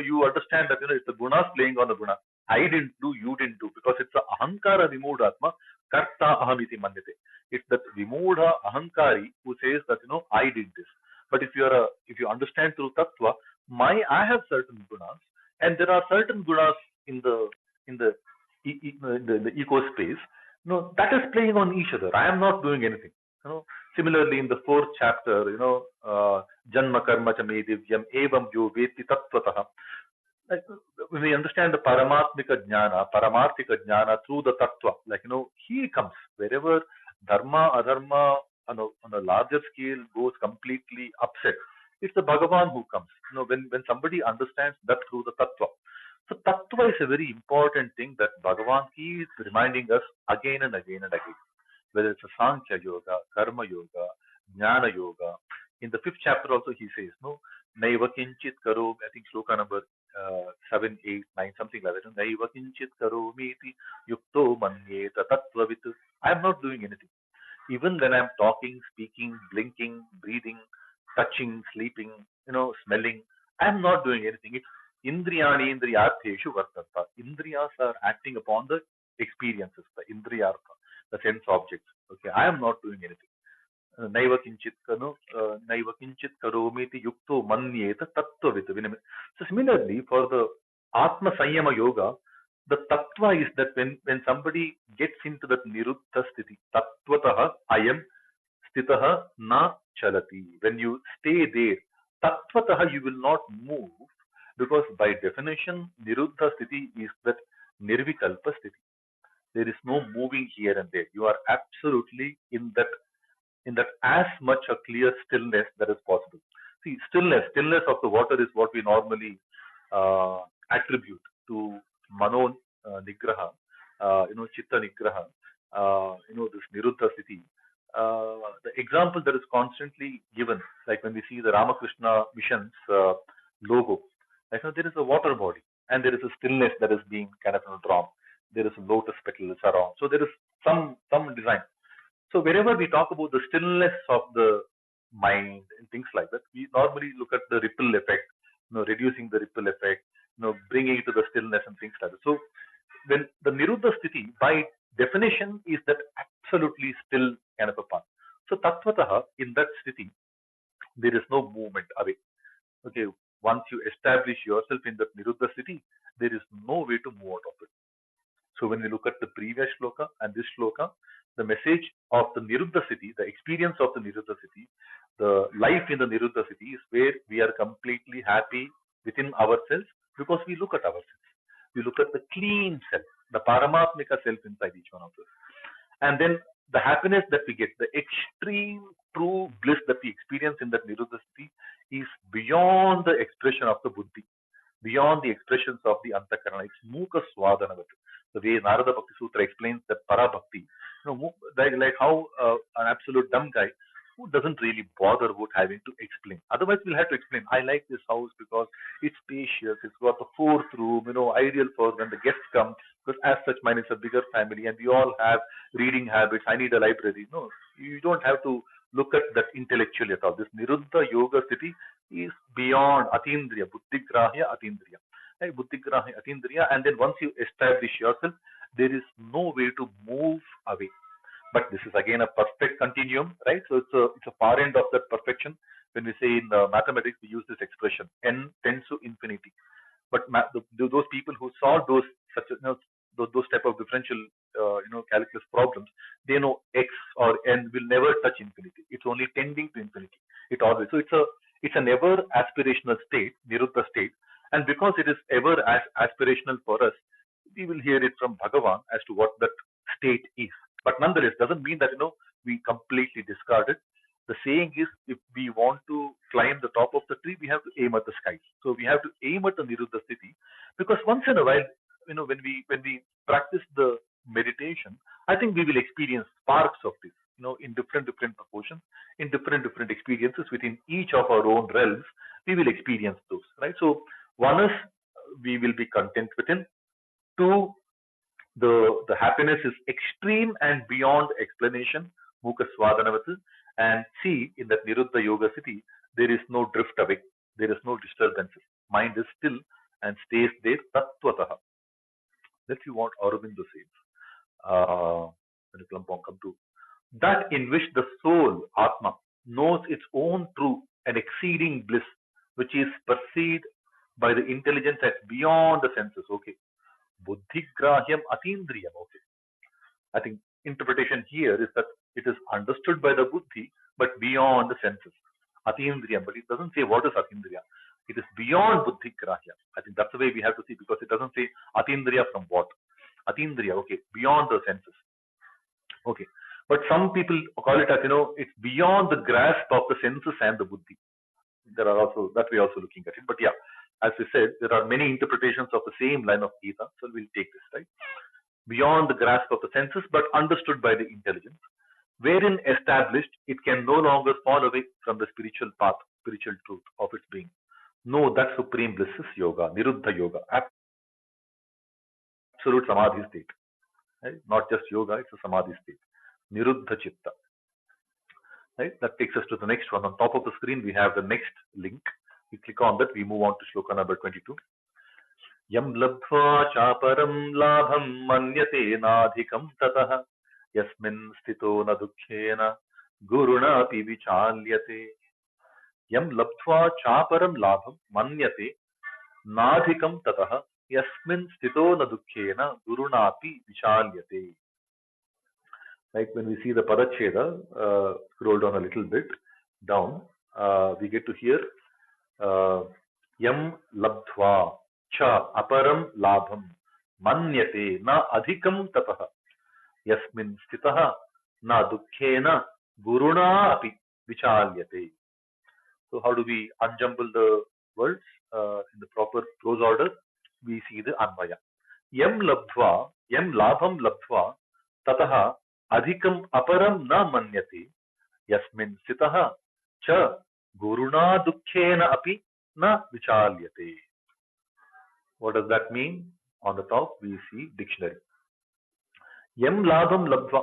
you understand that, it's the gunas playing on the guna. I didn't do, you didn't do, because it's the ahankara vimudhatma, karta ahamiti manyate. It's that vimudha ahankari who says that, I did this. But if you understand through tattva, I have certain gunas, and there are certain gunas in the eco space, that is playing on each other. I am not doing anything. Similarly, in the fourth chapter, janma karma cha me divyam evam yo veti tattvatah. Like, when we understand the paramatmika jnana, paramarthika jnana through the tattva, like, he comes wherever dharma, adharma on a larger scale goes completely upset. It's the Bhagavan who comes. When somebody understands that through the tattva. So tattva is a very important thing that Bhagavan keeps reminding us again and again and again. Whether it's a Sankhya yoga, karma yoga, jnana yoga. In the fifth chapter also he says, Naiva kinchit karo, I think shloka number 7, 8, 9, something like that. Naiva kinchit karo miti yukto manyeta tattvavit. I am not doing anything. Even when I am talking, speaking, blinking, breathing, touching, sleeping, smelling, I am not doing anything. It's indriyani indriyartheshu vartanta. Indriyas are acting upon the experiences, the indriyartha, the sense objects. Okay, I am not doing anything. Naiva kinchit karomiti yukto manyeta tattvavit. So similarly, for the Atma Sanyama Yoga, the tattva is that when somebody gets into that niruddha sthiti, tattvataha ayam stitaha na chalati. When you stay there, tattvataha you will not move, because by definition, niruddha sthiti is that nirvikalpa sthiti. There is no moving here and there. You are absolutely in that in that as much a clear stillness that is possible. See, stillness of the water is what we normally uh, attribute to Manon Nigraha, Chitta Nigraha, this Niruddha Sthiti. The example that is constantly given, like when we see the Ramakrishna Mission's logo, like there is a water body and there is a stillness that is being kind of drawn. There is a lotus petals around. So there is some design. So wherever we talk about the stillness of the mind and things like that, we normally look at the ripple effect, reducing the ripple effect, bringing it to the stillness and things like that. So when the Niruddha Sthiti, by definition, is that absolutely still kind of a path. So Tattvataha, in that Sthiti, there is no movement away. Okay, once you establish yourself in that Niruddha Sthiti, there is no way to move out of it. So when we look at the previous shloka and this shloka, the message of the Niruddha Sthiti, the experience of the Niruddha Sthiti, the life in the Niruddha Sthiti is where we are completely happy within ourselves because we look at ourselves. We look at the clean self, the Paramatmika self inside each one of us. And then the happiness that we get, the extreme true bliss that we experience in that Niruddha Sthiti is beyond the expression of the buddhi, beyond the expressions of the antakarana. It's Mukha Swadhanavat. The way Narada Bhakti Sutra explains that para bhakti, like how an absolute dumb guy who doesn't really bother about having to explain. Otherwise, we'll have to explain. I like this house because it's spacious, it's got the fourth room, ideal for when the guests come. Because as such, mine is a bigger family, and we all have reading habits. I need a library. No, you don't have to look at that intellectually at all. This Niruddha Yoga Sthiti is beyond Atindriya, Buddhigrahya Atindriya. Right? Buddhigrahya Atindriya, and then once you establish yourself, there is no way to move away. But this is again a perfect continuum, right? So it's a far end of that perfection. When we say in mathematics, we use this expression n tends to infinity. But those people who solve those such those type of differential calculus problems, they know x or n will never touch infinity. It's only tending to infinity. It always. So it's an ever aspirational state, Niruddha state, and because it is ever as aspirational for us, we will hear it from Bhagavan as to what that state is. But nonetheless, doesn't mean that we completely discard it. The saying is, if we want to climb the top of the tree, we have to aim at the skies. So we have to aim at the Niruddha Sthiti, because once in a while, when we practice the meditation, I think we will experience sparks of this, in different proportions, in different experiences within each of our own realms. We will experience those, right? So one is we will be content within. Two, the happiness is extreme and beyond explanation, Mukha Swadhanavatu. And see, in that Niruddha Yoga Sthiti, there is no drift away, there is no disturbances. Mind is still and stays there, Tattvataha. Let's see what Aurobindo says. Come to that in which the soul, Atma, knows its own true and exceeding bliss, which is perceived by the intelligence as beyond the senses. Okay. Buddhigrahyam atindriyam. Okay. I think interpretation here is that it is understood by the buddhi, but beyond the senses. Atindriyam, but it doesn't say what is atindriya. It is beyond buddhigrahya. I think that's the way we have to see, because it doesn't say atindriya from what. Atindriya, okay, beyond the senses. Okay. But some people call it as, it's beyond the grasp of the senses and the buddhi. There are also, that way also looking at it. But yeah, as we said, there are many interpretations of the same line of Gita. So we'll take this, right? Beyond the grasp of the senses, but understood by the intelligence. Wherein established, it can no longer fall away from the spiritual path, spiritual truth of its being. No, that supreme bliss is yoga, Niruddha Yoga, absolute Samadhi state. Right? Not just yoga, it's a Samadhi state. Niruddha Chitta. Right? That takes us to the next one. On top of the screen, we have the next link. We click on that, we move on to shloka number 22. Yam labdhva chaparam labham manyate nadhikam tatah yasmin sthito na dukkhena guruna api vichalyate. Yam labdhva chaparam labham manyate nadhikam tatah yasmin sthito na dukkhena guruna api vichalyate. Like when we see the Padacheda, scroll down a little bit down, we get to hear Yam labdhva cha aparam labham manyate na adhikam tapah yasmin sthitaha na dukkhena Guruna api vichalyate. So how do we unjumble the words in the proper prose order? We see the Anvaya. Yam labham labdva tataha adhikam aparam na manyate yasmin sitaha cha guruna dukkhena api na vichalyate. What does that mean? On the top we see dictionary. Yam labham labdva,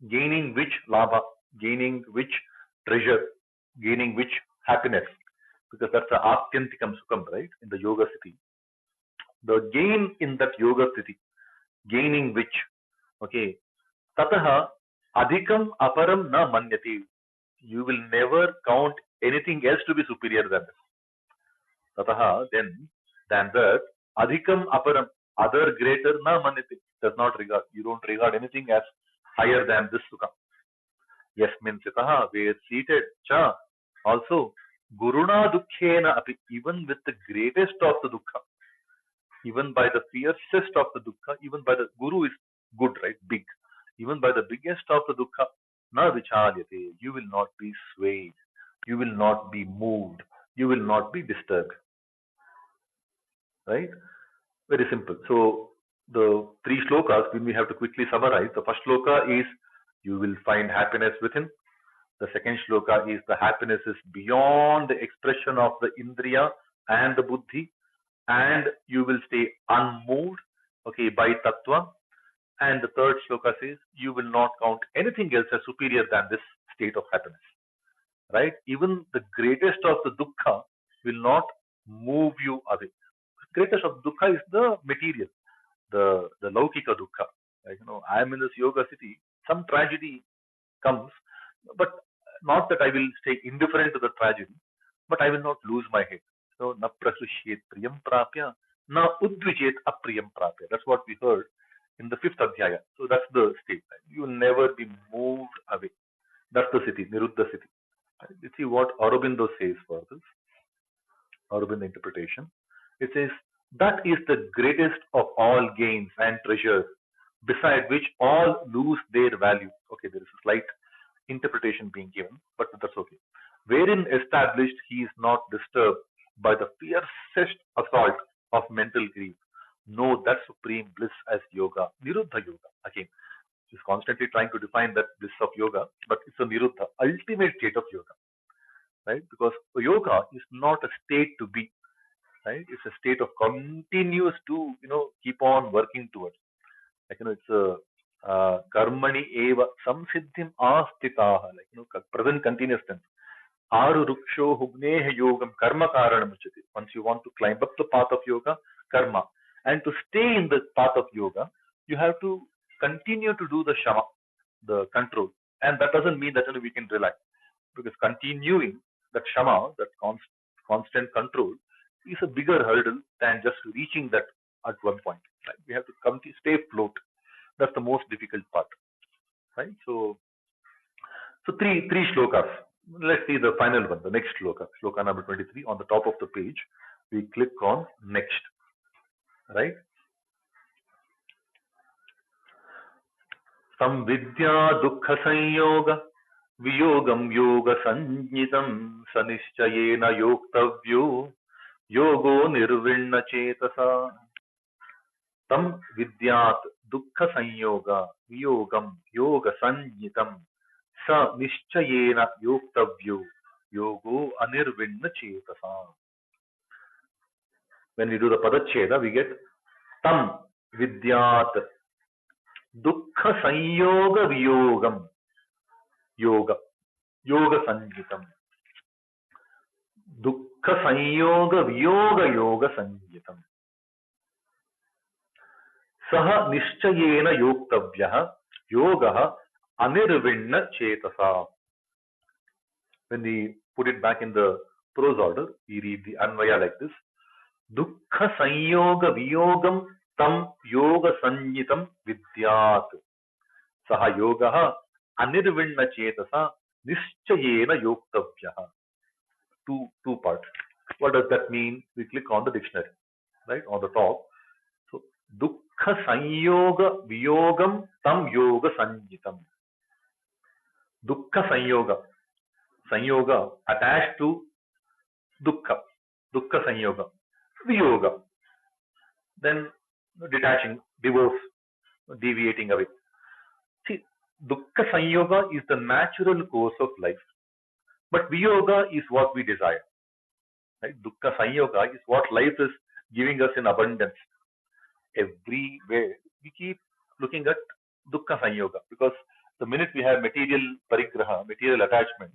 gaining which labha, gaining which treasure, gaining which happiness, because that's the Atyantikam Sukham, right? In the Yoga City. The gain in that Yoga City, gaining which, okay, Tataha Adhikam Aparam Na Manyati. You will never count anything else to be superior than this. Tataha, then, than that, Adhikam Aparam, other greater Na Manyati, does not regard. You don't regard anything as higher than this Sukha. Yasmin Sitaha, where seated, Cha, also, Guruna Dukkhena api, even with the greatest of the Dukkha, even by the fiercest of the Dukkha, even by the Guru is good, right? Big. Even by the biggest of the Dukkha, na vichalyate, you will not be swayed, you will not be moved, you will not be disturbed. Right? Very simple. So, the three shlokas, when we have to quickly summarize, the first shloka is you will find happiness within. The second shloka is the happiness is beyond the expression of the indriya and the buddhi, and you will stay unmoved, okay, by tattva. And the third shloka says you will not count anything else as superior than this state of happiness. Right? Even the greatest of the dukkha will not move you away. The greatest of dukkha is the material, the laukika dukkha. Like, I am in this yoga city, some tragedy comes, but not that I will stay indifferent to the tragedy, but I will not lose my head. So, na prasusyet priyam prapya, na udvijet apriyam prapya. That's what we heard in the 5th adhyaya. So, that's the state. You will never be moved away. That's the city, Niruddha city. You see what Aurobindo says for this, Aurobindo interpretation. It says, that is the greatest of all gains and treasures, beside which all lose their value. Okay, there is a slight interpretation being given, but that's okay. Wherein established he is not disturbed by the fiercest assault of mental grief. Know that supreme bliss as yoga, Niruddha yoga. Again, he's constantly trying to define that bliss of yoga, but it's a Niruddha, ultimate state of yoga, right? Because yoga is not a state to be, right? It's a state of continuous to, keep on working towards. Like, it's a karmani eva samsiddhim astitaha, like, present continuous tense. Aru ruksho hugneha yogam karma karanam uchati. Once you want to climb up the path of yoga, karma. And to stay in the path of yoga, you have to continue to do the shama, the control. And that doesn't mean that we can relax. Because continuing that shama, that constant control, is a bigger hurdle than just reaching that at one point. Right? We have to stay afloat. That's the most difficult part. Right? So three shlokas. Let's see the final one, the next shloka, shloka number 23. On the top of the page, we click on next. Right? Samvidya dukkha sanyoga viyogam yoga sanjitam sanischayena yoktavyo yogo nirvinna chetasa. Tam vidyat dukkha sanyoga viyogam yoga sanjitam sa nischayena yoktavyo yogo anirvinna chetasa. When we do the padacheda, we get tam vidyat dukkha sanyoga viyogam yoga sanjitam. Dukkha sanyoga viyoga yoga sanjitam. Saha nischayena yoktavyaha yogaha anirvinna chetasa. When we put it back in the prose order, we read the Anvaya like this. Dukkha sanyoga viyogam tam yoga sanjitam vidyat. Saha yogaha anirvinna chetasa nischayena yoktavyaha. Two parts. What does that mean? We click on the dictionary, right, on the top. So, dukkha sanyoga viyogam tam yoga sanjitam. Dukkha Sanyoga. Sanyoga attached to Dukkha. Dukkha Sanyoga. Viyoga. Then detaching, divorce, deviating away. See, Dukkha Sanyoga is the natural course of life. But Viyoga is what we desire. Right? Dukkha Sanyoga is what life is giving us in abundance. Everywhere we keep looking at Dukkha Sanyoga because the minute we have material parigraha, material attachment,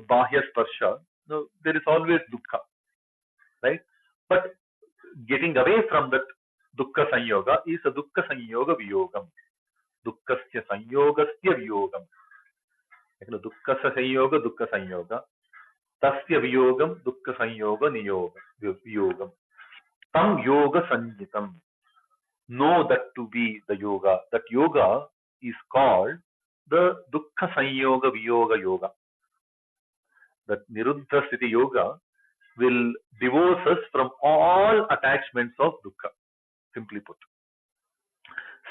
Bahya Sparsha, there is always Dukkha, right? But getting away from that Dukkha Sanyoga is a Dukkha Sanyoga Viyogam. Dukkasya Sanyogasya Viyogam. Dukkasya Sanyoga, Dukkha Sanyoga. Tasya Viyogam, Dukkha Sanyoga Viyogam. Tam Yoga Sanjitam. Know that to be the yoga. That yoga is called the Dukkha Sanyoga Viyoga Yoga. That Niruddha Sthiti Yoga will divorce us from all attachments of dukkha, simply put.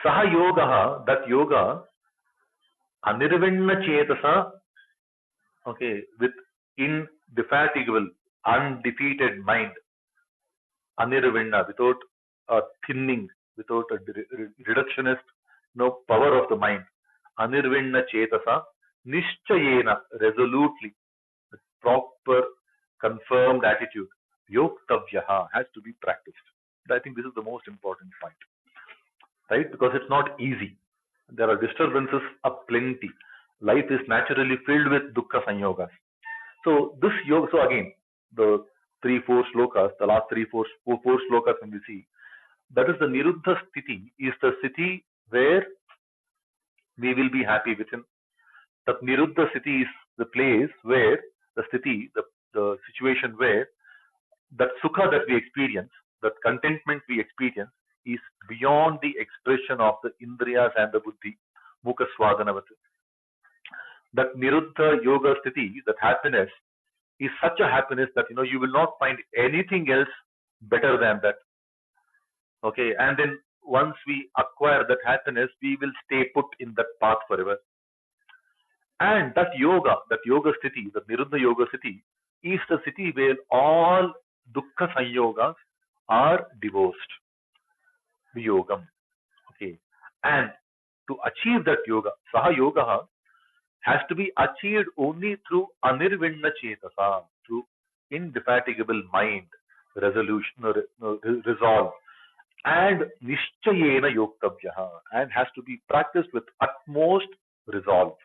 Saha Yoga, that yoga, Anirvinna Chetasa, okay, with indefatigable, undefeated mind, Anirvinna, without a thinning, without a reductionist power of the mind. Anirvinna Chetasa, Nishchayena, resolutely, with proper, confirmed attitude. Yoktavyaha has to be practiced. I think this is the most important point, right? Because it's not easy. There are disturbances aplenty. Life is naturally filled with dukkha sanyogas. So this yoga, so again, the 3-4 slokas, the last 3-4 slokas when we see, that is the Niruddha Sthiti, is the Sthiti where we will be happy within. That Niruddha Sthiti is the place where the Sthiti, the situation where that sukha that we experience, that contentment we experience, is beyond the expression of the indriyas and the buddhi, mukha swadhanavati. That Niruddha Yoga Sthiti, that happiness, is such a happiness that you will not find anything else better than that. Okay, and then once we acquire that happiness, we will stay put in that path forever. And that yoga sthiti, the Niruddha Yoga sthiti, is the sthiti where all dukkha sanyogas are divorced. Viyogam. Okay. And to achieve that yoga, Saha Yoga has to be achieved only through Anirvinna Chetasa, through indefatigable mind, resolution, resolve, and Nishchayena Yoktavyaha, and has to be practiced with utmost resolve.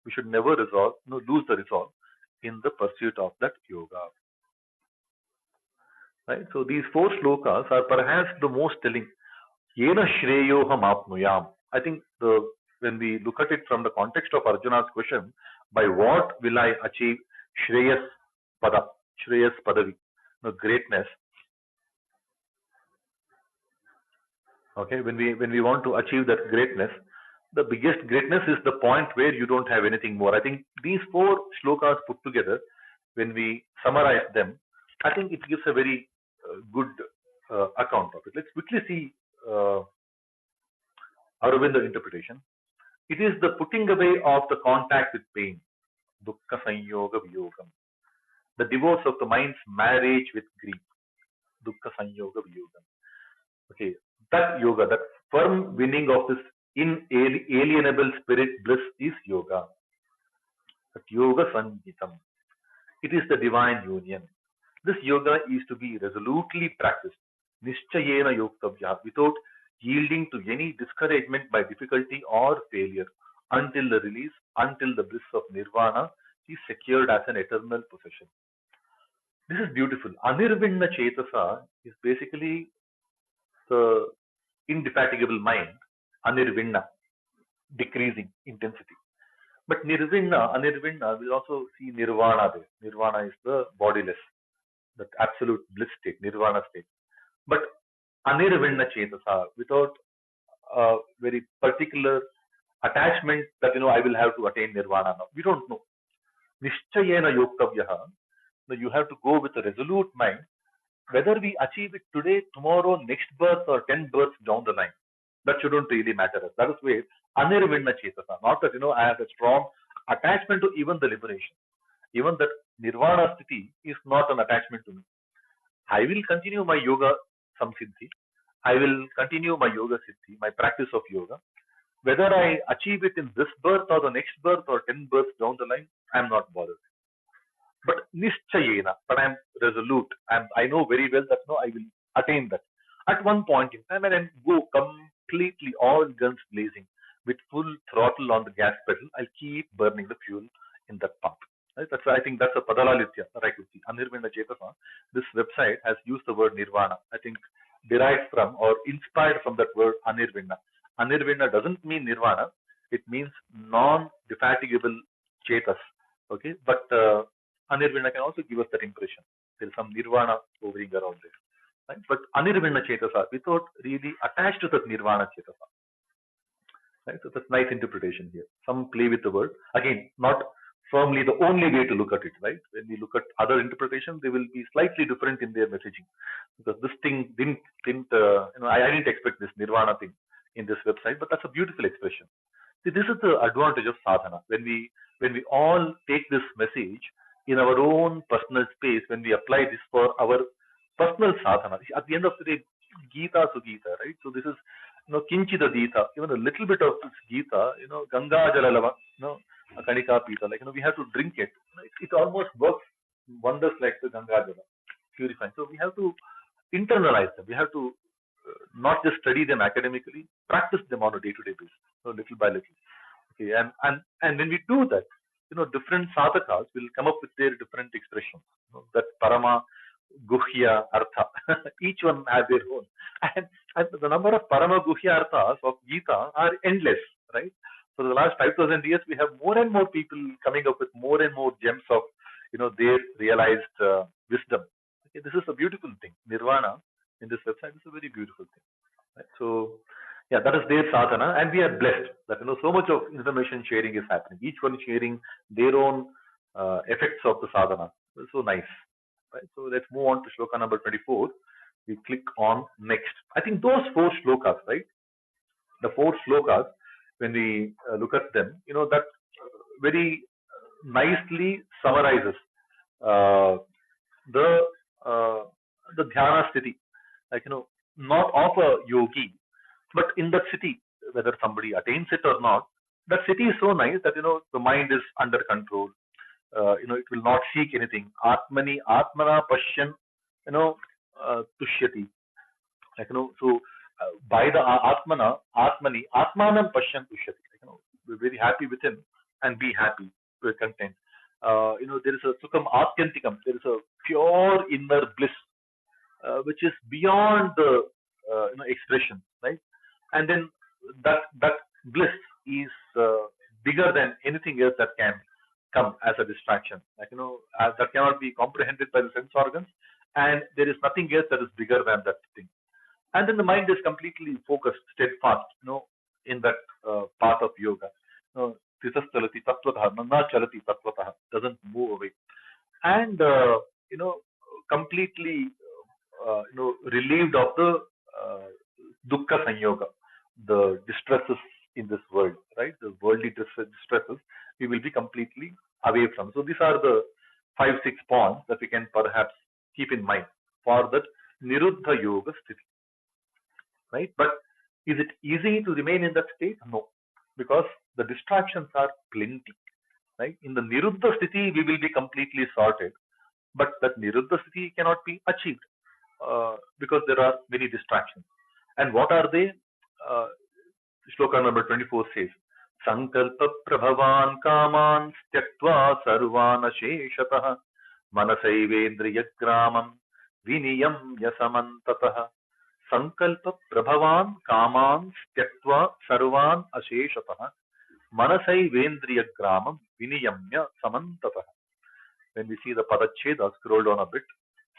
We should never lose the resolve in the pursuit of that yoga. Right? So these 4 slokas are perhaps the most telling. Yena Shreyoham Apnuyam. I think when we look at it from the context of Arjuna's question, by what will I achieve Shreyas Pada, Shreyas Padavi, greatness? Okay, when we want to achieve that greatness, the biggest greatness is the point where you don't have anything more. I think these 4 slokas put together, when we summarize them, I think it gives a very good account of it. Let's quickly see Aurobindo interpretation. It is the putting away of the contact with pain, dukkha sanyoga viyogam. The divorce of the mind's marriage with grief, dukkha sanyoga viyogam. Okay, that yoga, that firm winning of this inalienable spirit bliss is yoga. That yoga sanjitam. It is the divine union. This yoga is to be resolutely practiced, nishchayena yoktavya, without yielding to any discouragement by difficulty or failure, until the release, until the bliss of nirvana is secured as an eternal possession. This is beautiful. Anirvinna Chetasa is basically the indefatigable mind, Anirvinna, decreasing intensity. But Anirvinna, we also see Nirvana there. Nirvana is the bodiless, that absolute bliss state, Nirvana state. But Anirvinna Chetasa, without a very particular attachment that I will have to attain Nirvana now. We don't know. Nishchayena Yoktavyaha, you have to go with a resolute mind. Whether we achieve it today, tomorrow, next birth, or 10 births down the line, that shouldn't really matter. That is where Anirvinna Chetasa, not that I have a strong attachment to even the liberation. Even that nirvana sthiti is not an attachment to me. I will continue my yoga samsiddhi. I will continue my yoga siddhi, my practice of yoga. Whether I achieve it in this birth or the next birth or 10 births down the line, I'm not bothered. But nischayena, but I'm resolute and I know very well that no, I will attain that. At one point in time, and then go completely all guns blazing with full throttle on the gas pedal. I'll keep burning the fuel in that path. Right? That's I think that's a padalalitya that I could see. Anirvinda Chetasa. This website has used the word nirvana. I think derived from or inspired from that word anirvinda. Anirvinda doesn't mean nirvana. It means non-defatigable chetas. Okay, but Anirvinda can also give us that impression. There is some nirvana hovering around there. Right? But Anirvinda Chetasa, without really attached to that nirvana Chetasa. Right? So that's nice interpretation here. Some play with the word. Again, not firmly the only way to look at it, right? When we look at other interpretations, they will be slightly different in their messaging. Because this thing I didn't expect this nirvana thing in this website, but that's a beautiful expression. See, this is the advantage of sadhana. When we all take this message in our own personal space, when we apply this for our personal sadhana, at the end of the day, Gita Sugita, right? So this is Kinchida Gita, even a little bit of this Gita, Ganga Jalalava, Kanika Pita, we have to drink it. It almost works wonders like the Ganga Jala, purifying. So we have to internalize them. We have to not just study them academically, practice them on a day-to-day basis, little by little. Okay, and when we do that, different sadhakas will come up with their different expressions. That Parama Guhya Artha, each one has their own, and the number of Parama Guhya Arthas of Gita are endless, right? For the last 5,000 years, we have more and more people coming up with more and more gems of, their realized wisdom. Okay, this is a beautiful thing. Nirvana in this website is a very beautiful thing. Right? So, yeah, that is their sadhana, and we are blessed that so much of information sharing is happening. Each one sharing their own effects of the sadhana. It's so nice. Right? So let's move on to shloka number 24. We click on next. I think those 4 shlokas, right? The 4 shlokas, when we look at them, that very nicely summarizes the dhyana sthiti, not of a yogi, but in that city, whether somebody attains it or not, that city is so nice that the mind is under control. It will not seek anything. Atmani atmana pashyan, tushyati. So by the atmani atmanam pashyan tushyati. We're very happy with him and be happy. We're content. There is a sukham atyantikam. There is a pure inner bliss, which is beyond the expression, right? And then that bliss is bigger than anything else that can come as a distraction. That cannot be comprehended by the sense organs, and there is nothing else that is bigger than that thing. And then the mind is completely focused, steadfast, in that path of yoga. Tisastalati tatvatah, nanna chalati tatvatah, doesn't move away, and completely relieved of the dukkha sanyoga, the distresses in this world, right? The worldly distresses, we will be completely away from. So these are the 5-6 points that we can perhaps keep in mind for that niruddha yoga sthiti, right? But is it easy to remain in that state? No, because the distractions are plenty, right? In the niruddha sthiti, we will be completely sorted, but that niruddha sthiti cannot be achieved because there are many distractions. And what are they? Shloka number 24 says, Sankalpa prabhavan kaman styaktva sarvana sheshatah manasaivedriya gramam viniyam yasamantatah. Sankalpa prabhavan kaman styaktva sarvan asheshatah manasaivedriya gramam viniyamya samantatah. When we see the padacheda, scroll down a bit.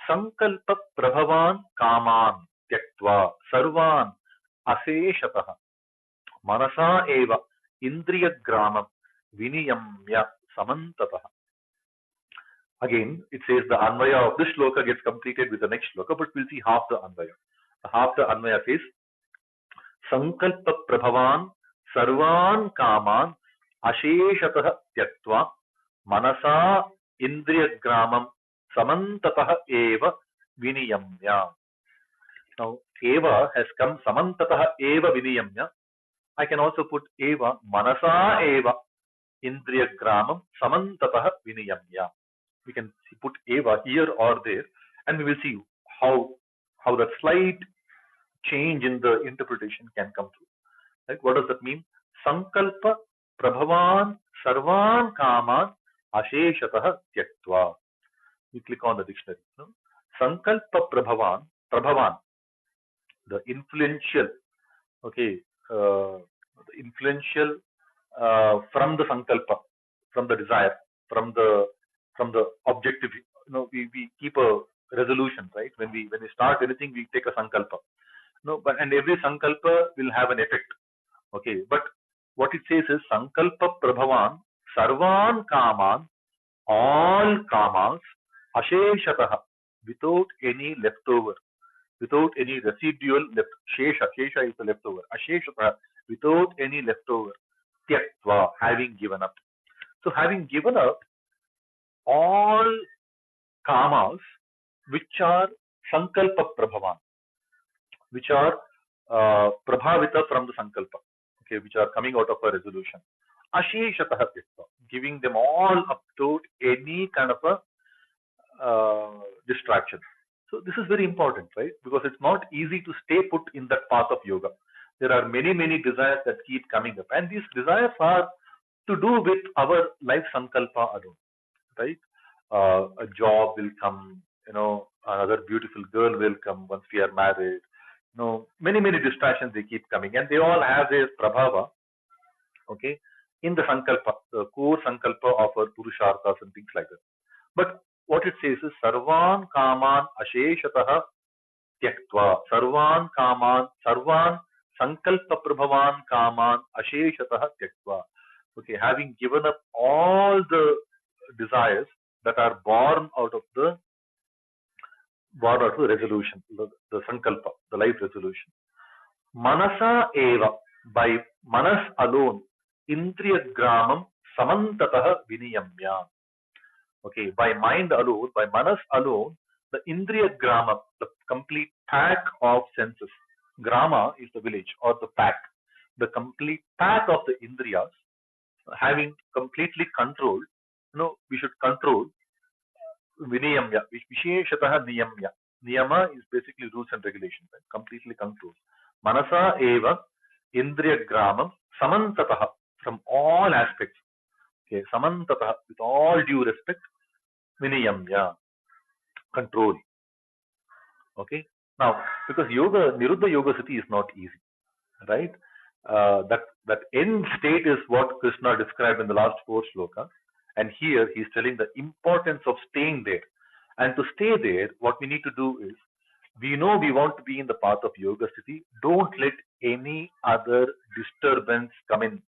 Sankalpa prabhavan kaman tyaktva sarvan aseshatah manasa eva indriya gramam viniyamya samantatah. Again, it says the anvaya of this shloka gets completed with the next shloka, but we'll see half the anvaya. Half the anvaya says, Sankalpa prabhavan sarvan kaman asheshatah tyaktva manasa indriyagramam samantatah eva viniyamya. Now eva has come samantatah eva viniyamya. I can also put eva manasa eva indriyagramam samantatah viniyamya. We can put eva here or there, and we will see how that slight change in the interpretation can come through. Right? What does that mean? Sankalpa prabhavan sarvan kaman asheshatah tyaktva. We click on the dictionary. No? Sankalpa prabhavan, the influential, okay, the influential from the sankalpa, from the desire, from the objective. We keep a resolution, right? When we start anything, we take a sankalpa. No, but and every sankalpa will have an effect. Okay, but what it says is sankalpa prabhavan sarvan kaman, all kamas, asheshatah, without any leftover, without any residual left. Shesha is the leftover. Asheshatah, without any leftover. Tyaktva, having given up. So having given up all kamas which are sankalpa prabhavan, which are prabhavita from the sankalpa, okay, which are coming out of a resolution. Asheshatah tyaktva, giving them all up to any kind of a distraction. So this is very important, right? Because it's not easy to stay put in that path of yoga. There are many desires that keep coming up, and these desires are to do with our life sankalpa alone, right? A job will come, another beautiful girl will come once we are married. Many distractions they keep coming, and they all have their prabhava, okay, in the sankalpa, the core sankalpa of our purusharthas and things like that. But what it says is sarvan kaman asheshatah tyaktva, sarvan kaman, sarvan sankalpa prabhavan kaman asheshatah tyaktva. Okay, having given up all the desires that are born out of the resolution, the sankalpa, the life resolution. Manasa eva, by manas alone, indriya gramam samantatah viniyamya. Okay, by mind alone, by manas alone, the indriya grama, the complete pack of senses. Grama is the village or the pack. The complete pack of the indriyas, having completely controlled, we should control viniyamya, visheshatah niyamya. Niyama is basically rules and regulations, right? Completely controlled. Manasa eva indriya gramam samantatah, from all aspects. Okay, samantatah, with all due respect, viniyamya, control. Okay, now because yoga, niruddha yoga sati is not easy, right? That end state is what Krishna described in the last 4 slokas, and here he is telling the importance of staying there. And to stay there, what we need to do is, we know we want to be in the path of yoga sthiti. Don't let any other disturbance come in.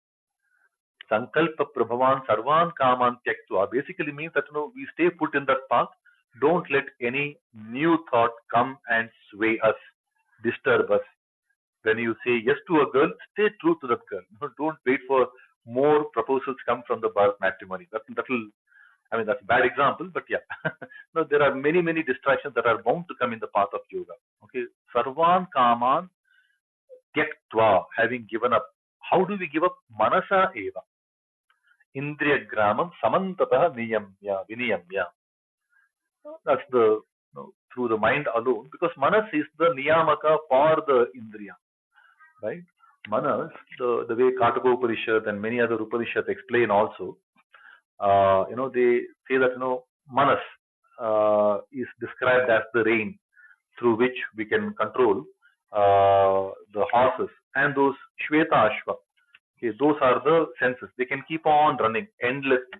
Sankalpa prabhavan sarvan kaman tyaktva basically means that we stay put in that path. Don't let any new thought come and sway us, disturb us. When you say yes to a girl, stay true to that girl. Don't wait for more proposals come from the Bharat matrimony. That's a bad example, but yeah. No, there are many distractions that are bound to come in the path of yoga. Okay, sarvan kaman tyaktva, having given up. How do we give up? Manasa eva indriya gramam samantatah niyamya, viniyamya. That's the through the mind alone, because manas is the niyamaka for the indriya, right? Manas, the way Kataka Upanishad and many other Upanishads explain also, they say that manas is described as the rein through which we can control the horses, and those Shweta Ashva. Okay, those are the senses. They can keep on running endlessly,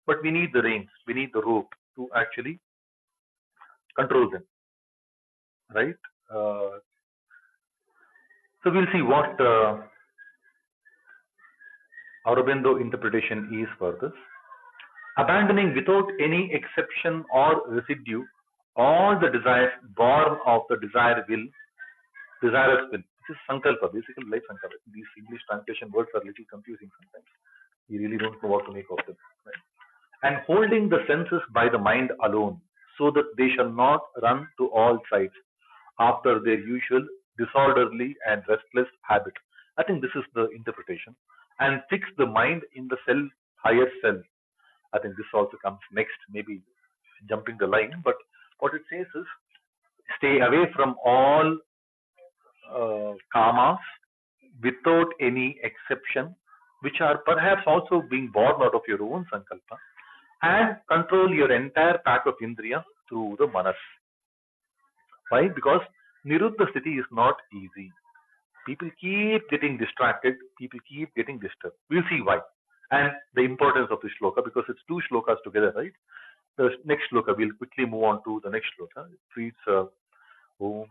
but we need the reins, we need the rope to actually control them, right? So we'll see what Aurobindo interpretation is for this. Abandoning without any exception or residue all the desires born of the desirous will. This is sankalpa, basically life sankalpa. These English translation words are a little confusing sometimes. We really don't know what to make of them. Right? And holding the senses by the mind alone, so that they shall not run to all sides after their usual disorderly and restless habit. I think this is the interpretation. And fix the mind in the self, higher self. I think this also comes next, maybe jumping the line, but what it says is stay away from all kamas without any exception, which are perhaps also being born out of your own sankalpa, and control your entire pack of indriya through the manas. Why? Because niruddha sthiti is not easy. People keep getting distracted, people keep getting disturbed. We'll see why. And the importance of this shloka, because it's two shlokas together, right? The next shloka, we'll quickly move on to the next shloka. It reads, Om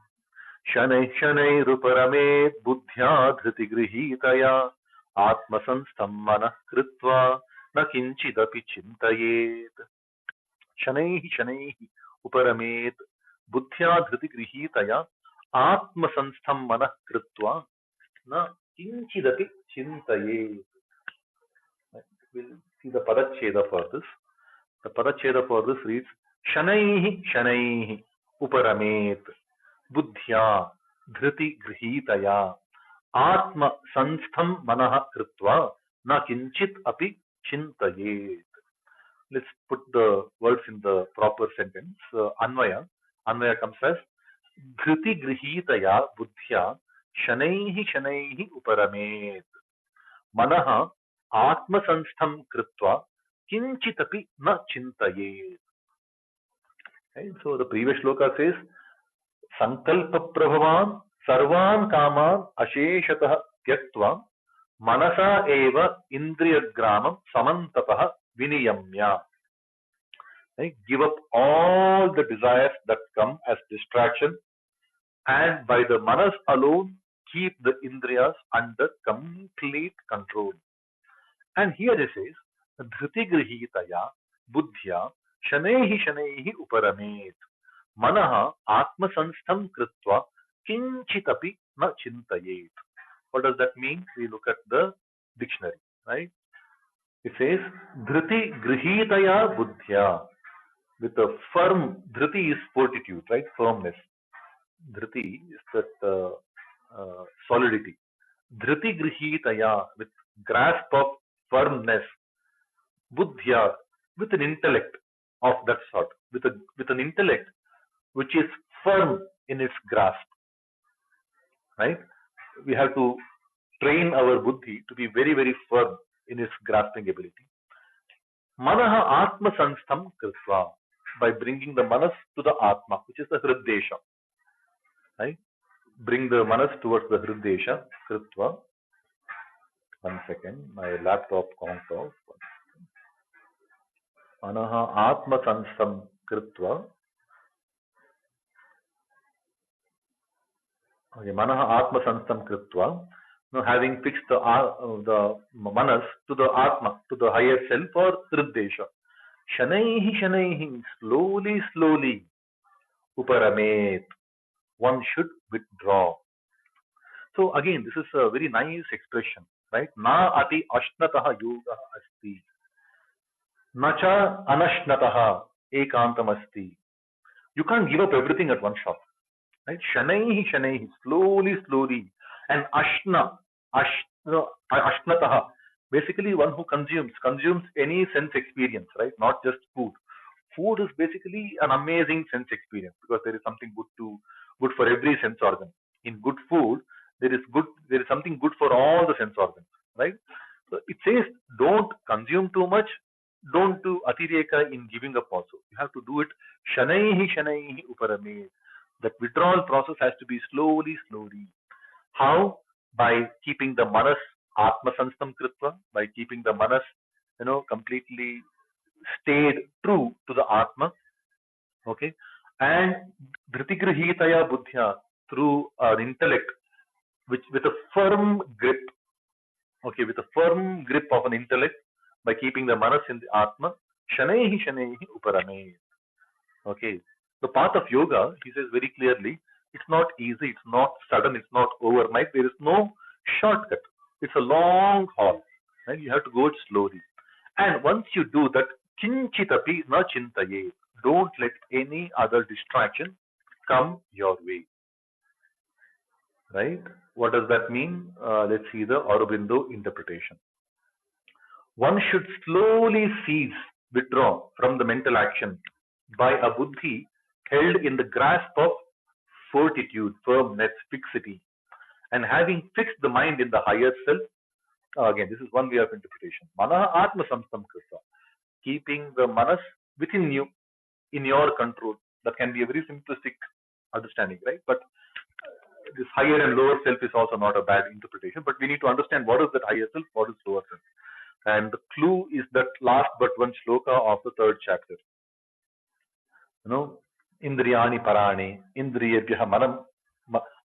Shanai Shanai Ruparame Buddhya Dhriti Grihitaya Atmasanstham Manah Kritva Na Kinchidapi Chintayet. Shanai Shanai Uparamet Buddhya Dhriti Grihitaya Atmasanstham Manah Kritva Na Kinchidapi Chintayet. We'll see the Padacheda for this. The Padacheda for this reads Shanaihi Shanaihi Uparamet Buddhya Dhriti Grihitaya Atma Sanstham Manaha Kritva Na Kinchit Api Chintayet. Let's put the words in the proper sentence. Anvaya. Anvaya comes as Dhriti Grihitaya Buddhya Shanaihi Shanaihi Uparamet Manaha Atma Sanstham Kritva Kinchitapi Na Chintayet. Right? So the previous shloka says Sankalpa Prabhavan Sarvan Kaman Asheshatah Tyaktva Manasa Eva Indriya Gramam Samantapaha Viniyamya. Right? Give up all the desires that come as distraction, and by the manas alone keep the indriyas under complete control. And here it says, Dhriti Grihitaya Buddhya Shanaihi Shanaihi Uparamet Manaha Atma Sanstham Kritva Kinchitapi Na Chintayet. What does that mean? We look at the dictionary, right? It says, Dhriti Grihitaya Buddhya. With a firm, Dhriti is fortitude, right? Firmness. Dhriti is that solidity. Dhriti Grihitaya, with grasp of firmness. Buddhya, with an intellect of that sort. With an intellect which is firm in its grasp. Right? We have to train our buddhi to be very, very firm in its grasping ability. Manaha Atma Sanstham Kritva, by bringing the manas to the Atma, which is the Hriddesha. Right? Bring the manas towards the Hriddesha, Kritva. 1 second, my laptop conked off. Manaha Atma Sanstham Kritva. Okay, Manaha Atma Sanstham Kritva. Now, having fixed the manas to the Atma, to the higher self or Hriddesha. Shanaihi Shanaihi, slowly, slowly. Uparamet, one should withdraw. So again, this is a very nice expression, right? Na ati ashnataha yoga asti. Nacha anashnataha ekantam asti. You can't give up everything at one shot. Right? Shanaihi Shanaihi, slowly, slowly. And ashnataha, basically one who consumes any sense experience, right? Not just food. Food is basically an amazing sense experience because there is something good for every sense organ. In good food, there is something good for all the sense organs, right? So it says don't consume too much, don't do atireka in giving up also. You have to do it shanaihi shanaihi uparame. That withdrawal process has to be slowly, slowly. How? By keeping the manas atma sanstam kritva, by keeping the manas, completely stayed true to the atma. Okay, and dhritigrihitaya buddhya, through an intellect which with a firm grip. Okay, with a firm grip of an intellect, by keeping the manas in the atma, shanaihi shanaihi uparame. Okay, the path of yoga, he says very clearly, it's not easy, it's not sudden, it's not overnight. There is no shortcut. It's a long haul. Right? You have to go it slowly. And once you do that, kinchitapi na chintaye. Don't let any other distraction come your way. Right? What does that mean? Let's see the Aurobindo interpretation. One should slowly cease, withdraw from the mental action by a buddhi held in the grasp of fortitude, firmness, fixity, and having fixed the mind in the higher self. Again, this is one way of interpretation. Manaha atma samstam krita. Keeping the manas within you, in your control. That can be a very simplistic understanding, right? But this higher and lower self is also not a bad interpretation. But we need to understand what is that higher self, what is lower self. And the clue is that last but one shloka of the third chapter. You know, Indriyani parani, Indriyabhyaha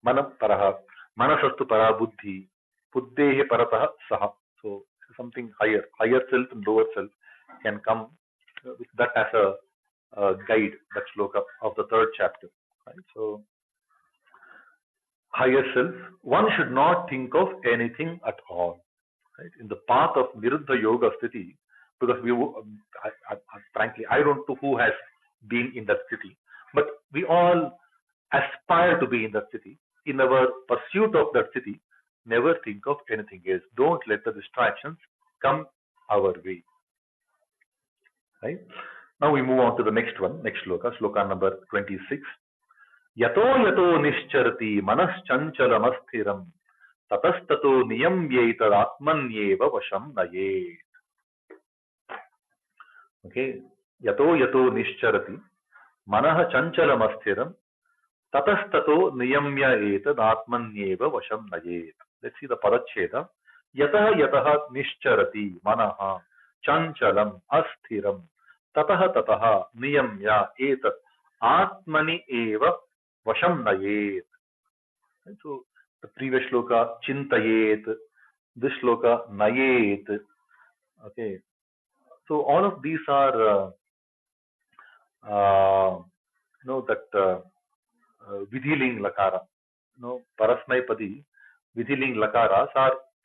manam paraha, manasastu para buddhi, buddhehe parataha saha. So something higher, higher self and lower self can come with that as a guide, that shloka of the third chapter. Right? So higher self, one should not think of anything at all. Right? In the path of Niruddha Yoga Sthiti, because frankly, I don't know who has been in that sthiti, but we all aspire to be in that sthiti. In our pursuit of that sthiti, never think of anything else. Don't let the distractions come our way. Right? Now we move on to the next one, next shloka, shloka number 26. Yato yato nischarati manas chanchalamassthiram tatastato niyamyeitad atmanyeva vasham naye. Okay. Yato yato nischarati manah chanchalamassthiram tatastato niyamyeitad atmanyeva vasham naye. Let's see the padacheda. Yatah yatah nischarati manah chanchalam asthiram tataha niyamya etat atmani eva vasham nayet. So the previous shloka chintayet, this shloka nayet. Okay, so all of these are that vidhiling lakara, parasmaipadi vidhiling lakaras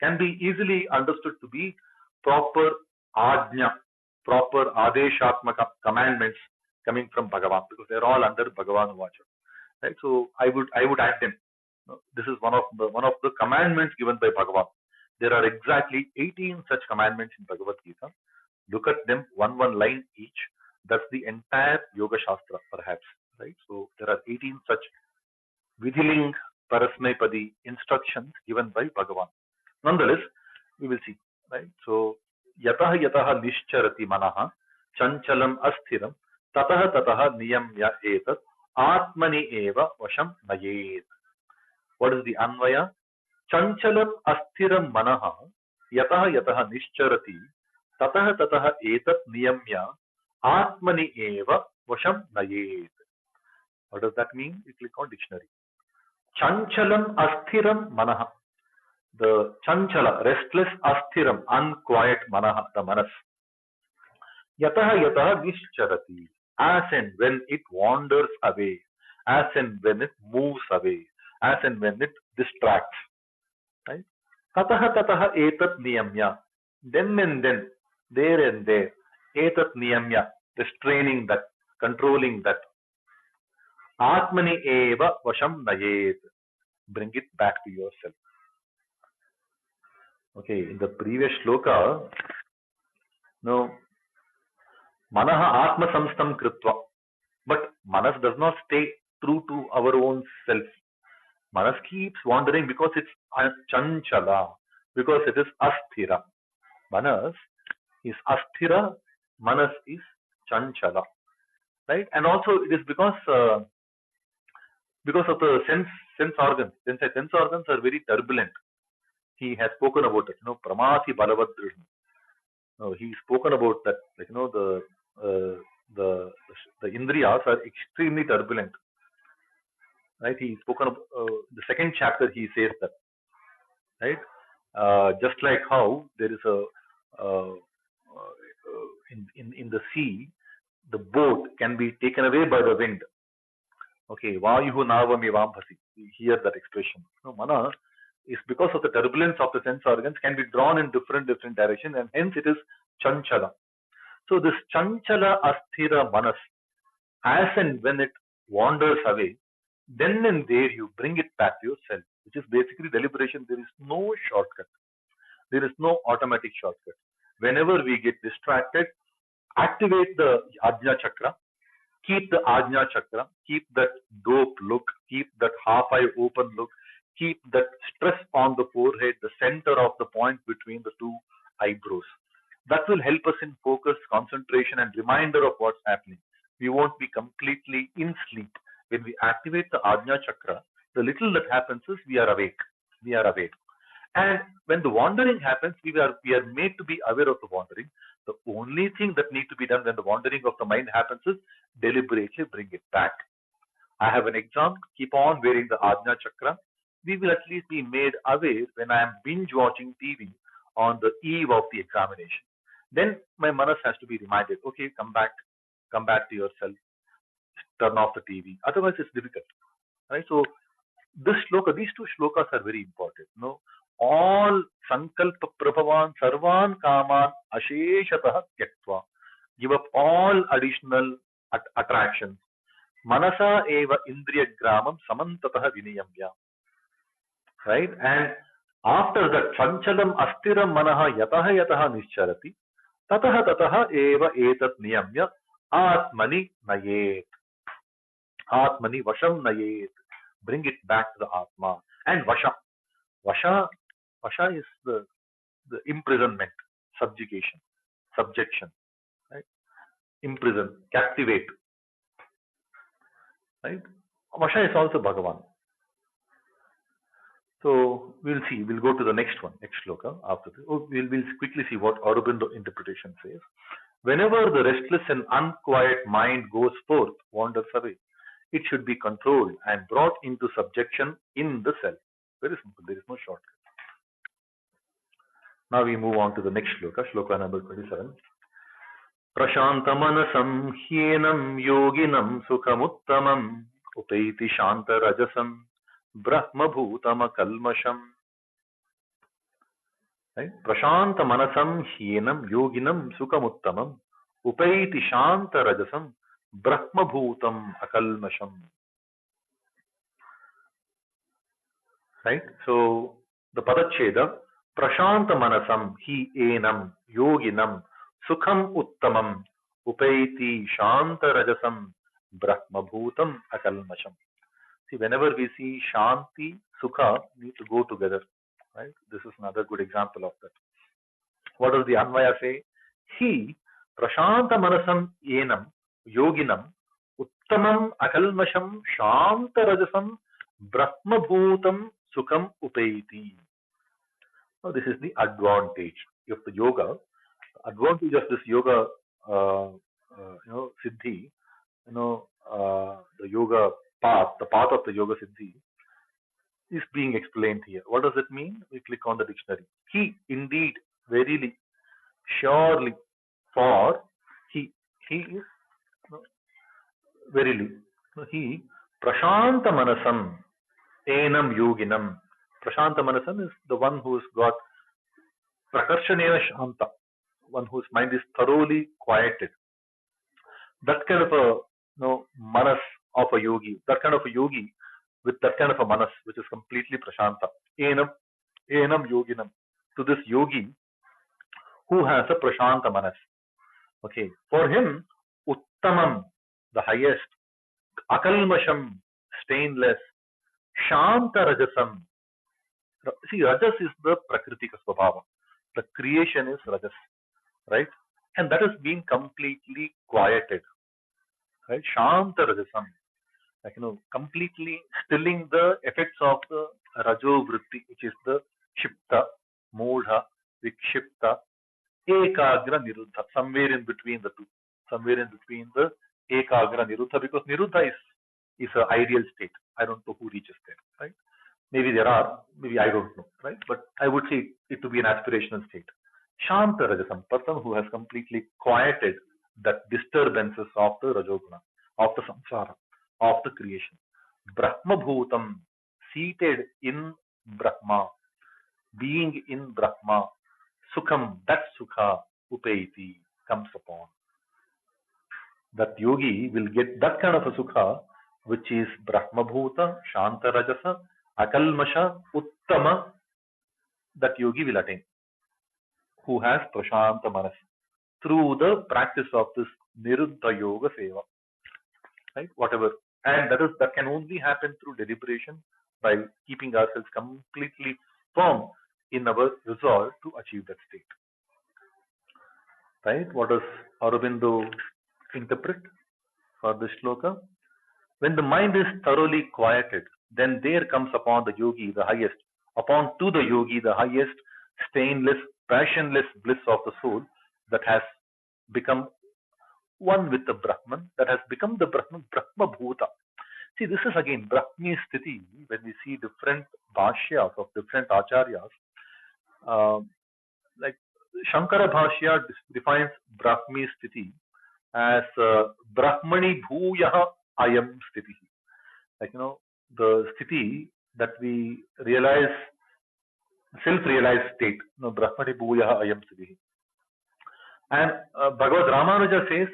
can be easily understood to be proper ajna, proper adeshatmaka commandments coming from Bhagavan, because they're all under Bhagavan Vacha. Right? So I would add them. This is one of the commandments given by Bhagavan. There are exactly 18 such commandments in Bhagavad-Gita. Look at them, one line each. That's the entire Yoga Shastra, perhaps. Right? So there are 18 such vidhiling parasmaipadi instructions given by Bhagavan. Nonetheless, we will see. Right? So yatah yatah nischarati manaha chanchalam asthiram tataha niyamya etat atmani eva vasham nayet. What is the anvaya? Chanchalam asthiram manaha yatah yatah nischarati tataha etat niyamya atmani eva vasham nayet. What does that mean? You click on dictionary. Chanchalam asthiram manaha. The chanchala, restless, asthiram, unquiet manaha, the manas. Yataha yataha nischarati. As and when it wanders away, as and when it moves away, as and when it distracts. Right? Tataha etat niyamya. Then and then, there and there, etat niyamya, restraining that, controlling that. Atmani eva vasham nayet. Bring it back to yourself. Okay, in the previous shloka, manaha atma samstam kritva. But manas does not stay true to our own self. Manas keeps wandering because it's chanchala, because it is asthira. Manas is asthira, manas is chanchala. Right? And also it is because of the sense organs. Sense organs are very turbulent. He has spoken about it. Pramasi Balavadrishna. He's spoken about that. Like the indriyas are extremely turbulent. Right? He's spoken of the second chapter. He says that. Right? Just like how there is in the sea, the boat can be taken away by the wind. Okay, vayuhu navami vambhasi. We hear that expression. Mana is because of the turbulence of the sense organs can be drawn in different directions, and hence it is chanchala. So this chanchala asthira manas, as and when it wanders away, then and there you bring it back to yourself, which is basically deliberation. There is no shortcut. There is no automatic shortcut. Whenever we get distracted, activate the Ajna Chakra, keep the Ajna Chakra, keep that dope look, keep that half-eye open look, keep that stress on the forehead, the center of the point between the two eyebrows. That will help us in focus, concentration, and reminder of what's happening. We won't be completely in sleep. When we activate the Ajna Chakra, the little that happens is we are awake. We are awake. And when the wandering happens, we are made to be aware of the wandering. The only thing that needs to be done when the wandering of the mind happens is deliberately bring it back. I have an exam, keep on wearing the Ajna Chakra. We will at least be made aware when I am binge watching TV on the eve of the examination. Then my manas has to be reminded, okay, come back to yourself, turn off the TV. Otherwise, it's difficult. Right? So this shloka, these two shlokas are very important. All sankalpa prabhavan sarvan kaman asheshatah tyaktva. Give up all additional attractions. Manasa eva indriya gramam samantatah vinayamya. Right? And after that, chanchalam astiram manaha yataha nischarati. Tataha eva etat niyamya atmani nayet. Atmani vasham nayet. Bring it back to the Atma. And Vasha. Vasha is the imprisonment, subjugation, subjection. Right? Imprison, captivate. Right? Vasha is also Bhagavan. So we'll see. We'll go to the next one, next shloka after this. We'll quickly see what Aurobindo interpretation says. Whenever the restless and unquiet mind goes forth, wanders away, it should be controlled and brought into subjection in the self. Very simple. There is no shortcut. Now we move on to the next shloka, shloka number 27. Prashantamanasam hyenam yoginam sukhamuttamam upaiti shanta rajasam brahma bhutama kalmasham. Right? Prashantamanasam hyenam yoginam sukhamuttamam upaiti shanta rajasam brahma bhutam akalmasham. Right? So the padacheda, prashanta manasam hi enam yoginam sukham uttamam upaiti shanta rajasam brahma bhutam akalmasham. See, whenever we see shanti, sukha, need to go together. Right? This is another good example of that. What does the Anvaya say? He prashanta manasam enam yoginam uttamam akalmasham shanta rajasam brahma bhutam sukham upaiti. Now this is the advantage of the yoga. Advantage of this yoga, siddhi, the yoga path, the path of the yoga siddhi is being explained here. What does it mean? We click on the dictionary. He, indeed, verily, surely, for, he is, verily, he, prashanta manasam, enam yoginam. Prashanta manasam is the one who's got prakarshanena shanta, one whose mind is thoroughly quieted. That kind of a manas of a yogi, that kind of a yogi with that kind of a manas, which is completely prashanta. Enam yoginam. To this yogi who has a prashanta manas. Okay. For him, uttamam, the highest, akalmasham, stainless, shanta rajasam. See, rajas is the prakritika svabhava. The creation is rajas, right? And that is being completely quieted, right? Shanta rajasam, like completely stilling the effects of the rajo vritti, which is the shipta, moodha, vikshipta, ekagra niruddha, somewhere in between the two, somewhere in between the ekagra niruddha, because niruddha is an ideal state. I don't know who reaches there, right? Maybe there are, maybe I don't know, right? But I would say it to be an aspirational state. Shanta rajasam, person who has completely quieted that disturbances of the rajoguna, of the samsara, of the creation. Brahma bhutam, seated in Brahma, being in Brahma, Sukham, that Sukha, Upaiti, comes upon. That yogi will get that kind of a Sukha, which is Brahma Bhuta, Shanta Rajasa, Akalmasha, Uttama, that yogi will attain, who has Prashanta Manas, through the practice of this Niruddha Yoga Seva, right? Whatever. And that can only happen through deliberation by keeping ourselves completely firm in our resolve to achieve that state. Right? What does Aurobindo interpret for this shloka? When the mind is thoroughly quieted, then there comes upon the yogi the highest, upon to the yogi the highest, stainless, passionless bliss of the soul that has become one with the Brahman, that has become the Brahman, Brahma Bhuta. See, this is again Brahmi Sthiti. When we see different bhashyas of different acharyas, like Shankara Bhashya defines Brahmi Sthiti as Brahmani Bhuyaha Ayam Sthiti. Like, the Sthiti that we realize, self-realized state, Brahmani Bhuyaha Ayam Sthiti. And Bhagavad Ramanuja says,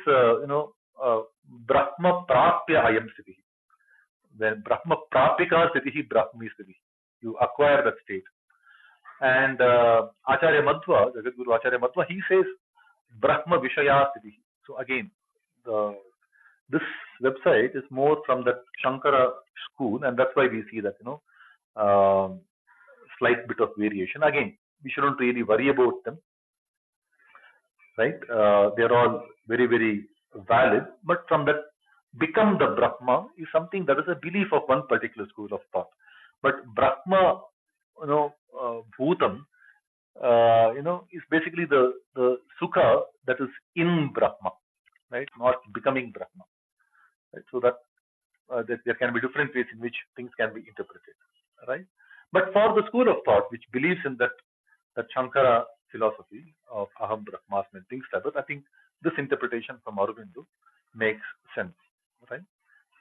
Brahma Prapya Ayam Sthiti. When Brahma Prapika Sthiti, Brahmi Sthiti. You acquire that state. And Acharya Madhva, Jagadguru Acharya Madhva, he says Brahma Vishaya Sthiti. So again, this website is more from the Shankara school, and that's why we see that, slight bit of variation. Again, we shouldn't really worry about them, right? They're all very, very valid, but from that, become the Brahma is something that is a belief of one particular school of thought. But Brahma, Bhutam, is basically the Sukha that is in Brahma, right? Not becoming Brahma, right? So that there can be different ways in which things can be interpreted, right? But for the school of thought which believes in that Shankara philosophy of Aham Brahmasmi and things like that, I think this interpretation from Aurobindo makes sense, right?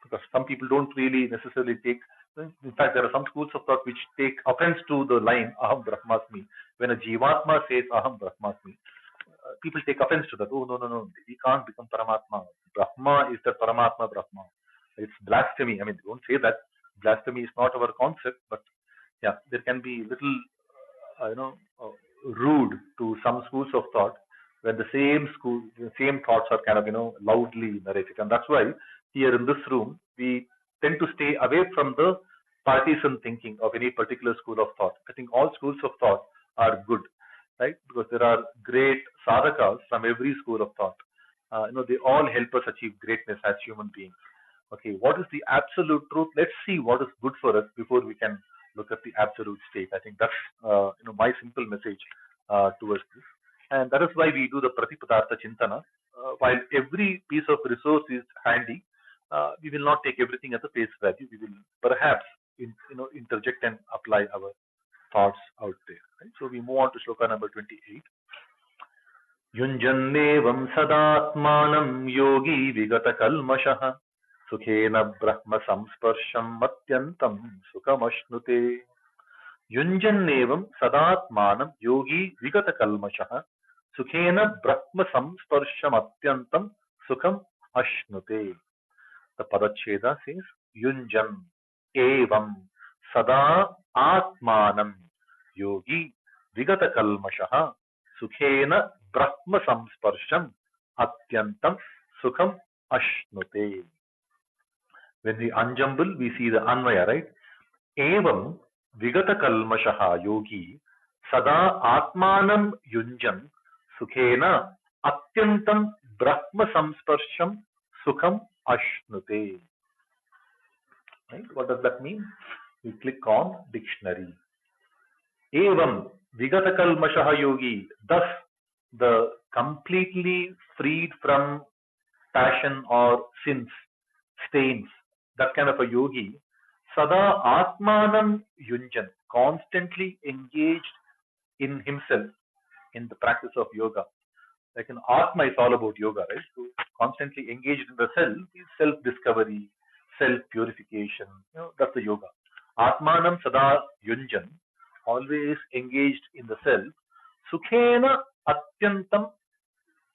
Because some people don't really necessarily take. In fact, there are some schools of thought which take offense to the line Aham Brahmasmi. When a Jivatma says Aham Brahmasmi, people take offense to that. Oh, no, we can't become Paramatma. Brahma is the Paramatma Brahma. It's blasphemy. I mean, don't say that. Blasphemy is not our concept, but yeah, there can be little, rude to some schools of thought when the same thoughts are kind of, loudly narrated. And that's why here in this room, we tend to stay away from the partisan thinking of any particular school of thought. I think all schools of thought are good, right? Because there are great sadhakas from every school of thought. They all help us achieve greatness as human beings. Okay, what is the absolute truth? Let's see what is good for us before we can look at the absolute state. I think that's my simple message towards this, and that is why we do the Pratipadartha Chintana. While every piece of resource is handy, we will not take everything at the face value. We will perhaps interject and apply our thoughts out there. Right? So we move on to shloka number 28. Yunjannevam sadatmanam yogi vigata kalmashaha sukhena brahma samsparsham atyantam sukhamashnute. Yunjannevam sadatmanam yogi vigata kalmashaha sukhena brahma samsparsham atyantam sukham ashnute. The Padacheda says Yunjan evam sada atmanam yogi vigata kalmashaha sukhena brahma samsparsham atyantam sukham ashnute. When we unjumble, we see the Anvaya, right? Evam vigata kalmashaha yogi sada atmanam yunjan sukhena atyantam brahma samsparsham sukham ashnute. Right? What does that mean? We click on dictionary. Evam vigata kalmashaha yogi, thus the completely freed from passion or sins, stains, that kind of a yogi, sada atmanam yunjan, constantly engaged in himself in the practice of yoga. Like an Atma is all about yoga, right? So constantly engaged in the self is self-discovery, self-purification. That's the yoga. Atmanam sada yunjan always engaged in the self, sukhena atyantam,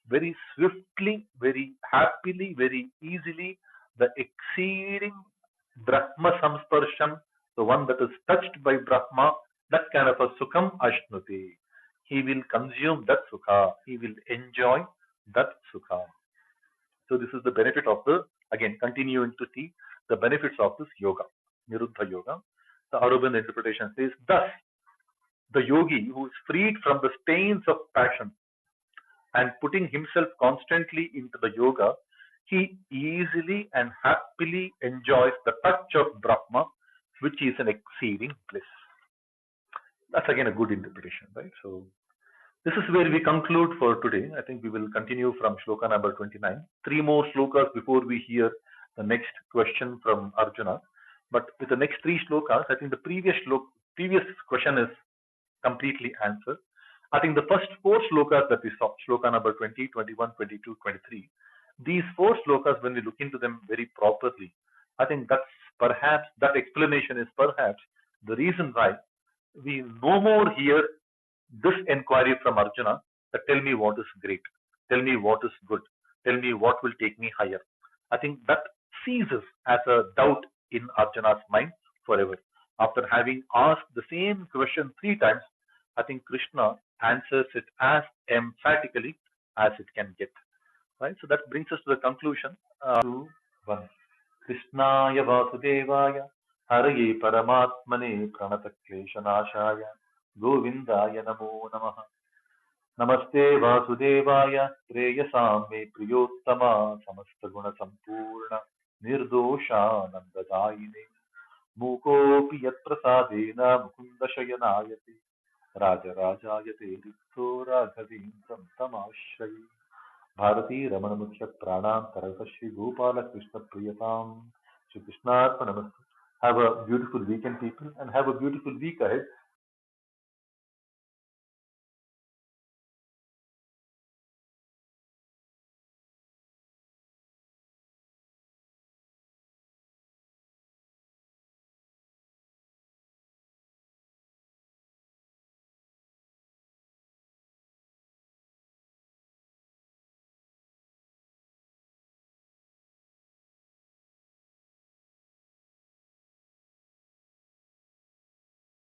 very swiftly, very happily, very easily, the exceeding Brahma samsparsham, the one that is touched by Brahma, that kind of a sukham ashnuti. He will consume that sukha. He will enjoy that sukha. So this is the benefit of the, again, continuing to see the benefits of this yoga, Niruddha yoga. The Aurobind interpretation says, thus, the yogi who is freed from the stains of passion and putting himself constantly into the yoga, he easily and happily enjoys the touch of Brahma, which is an exceeding bliss. That's again a good interpretation, right? So this is where we conclude for today. I think we will continue from shloka number 29. Three more shlokas before we hear the next question from Arjuna. But with the next three shlokas, I think the previous question is completely answered. I think the first four shlokas that we saw, shloka number 20, 21, 22, 23, these four shlokas, when we look into them very properly, I think that explanation is perhaps the reason why we no more hear this inquiry from Arjuna that tell me what is great, tell me what is good, tell me what will take me higher. I think that ceases as a doubt in Arjuna's mind forever. After having asked the same question three times, I think Krishna answers it as emphatically as it can get. Right? So that brings us to the conclusion. 2, 1. Krishnaya Vasudevaya Haraye Paramatmane Pranatakleshanashaya Govindaya Namo Namaha. Namaste Vasudevaya Preyasam Me Priyottama Samasta Guna Sampurna Nirdosha Nandadayine Mukopi Yat Prasadena Mukunda Shayanayate Raja Rajayate Rikto Raghavindram Tamashrayi Bharati Ramana Mukhya Pranam Karasa Shri Gopala Krishna Priyatam Shri Krishnarpanamastu. Have a beautiful weekend, people, and have a beautiful week ahead.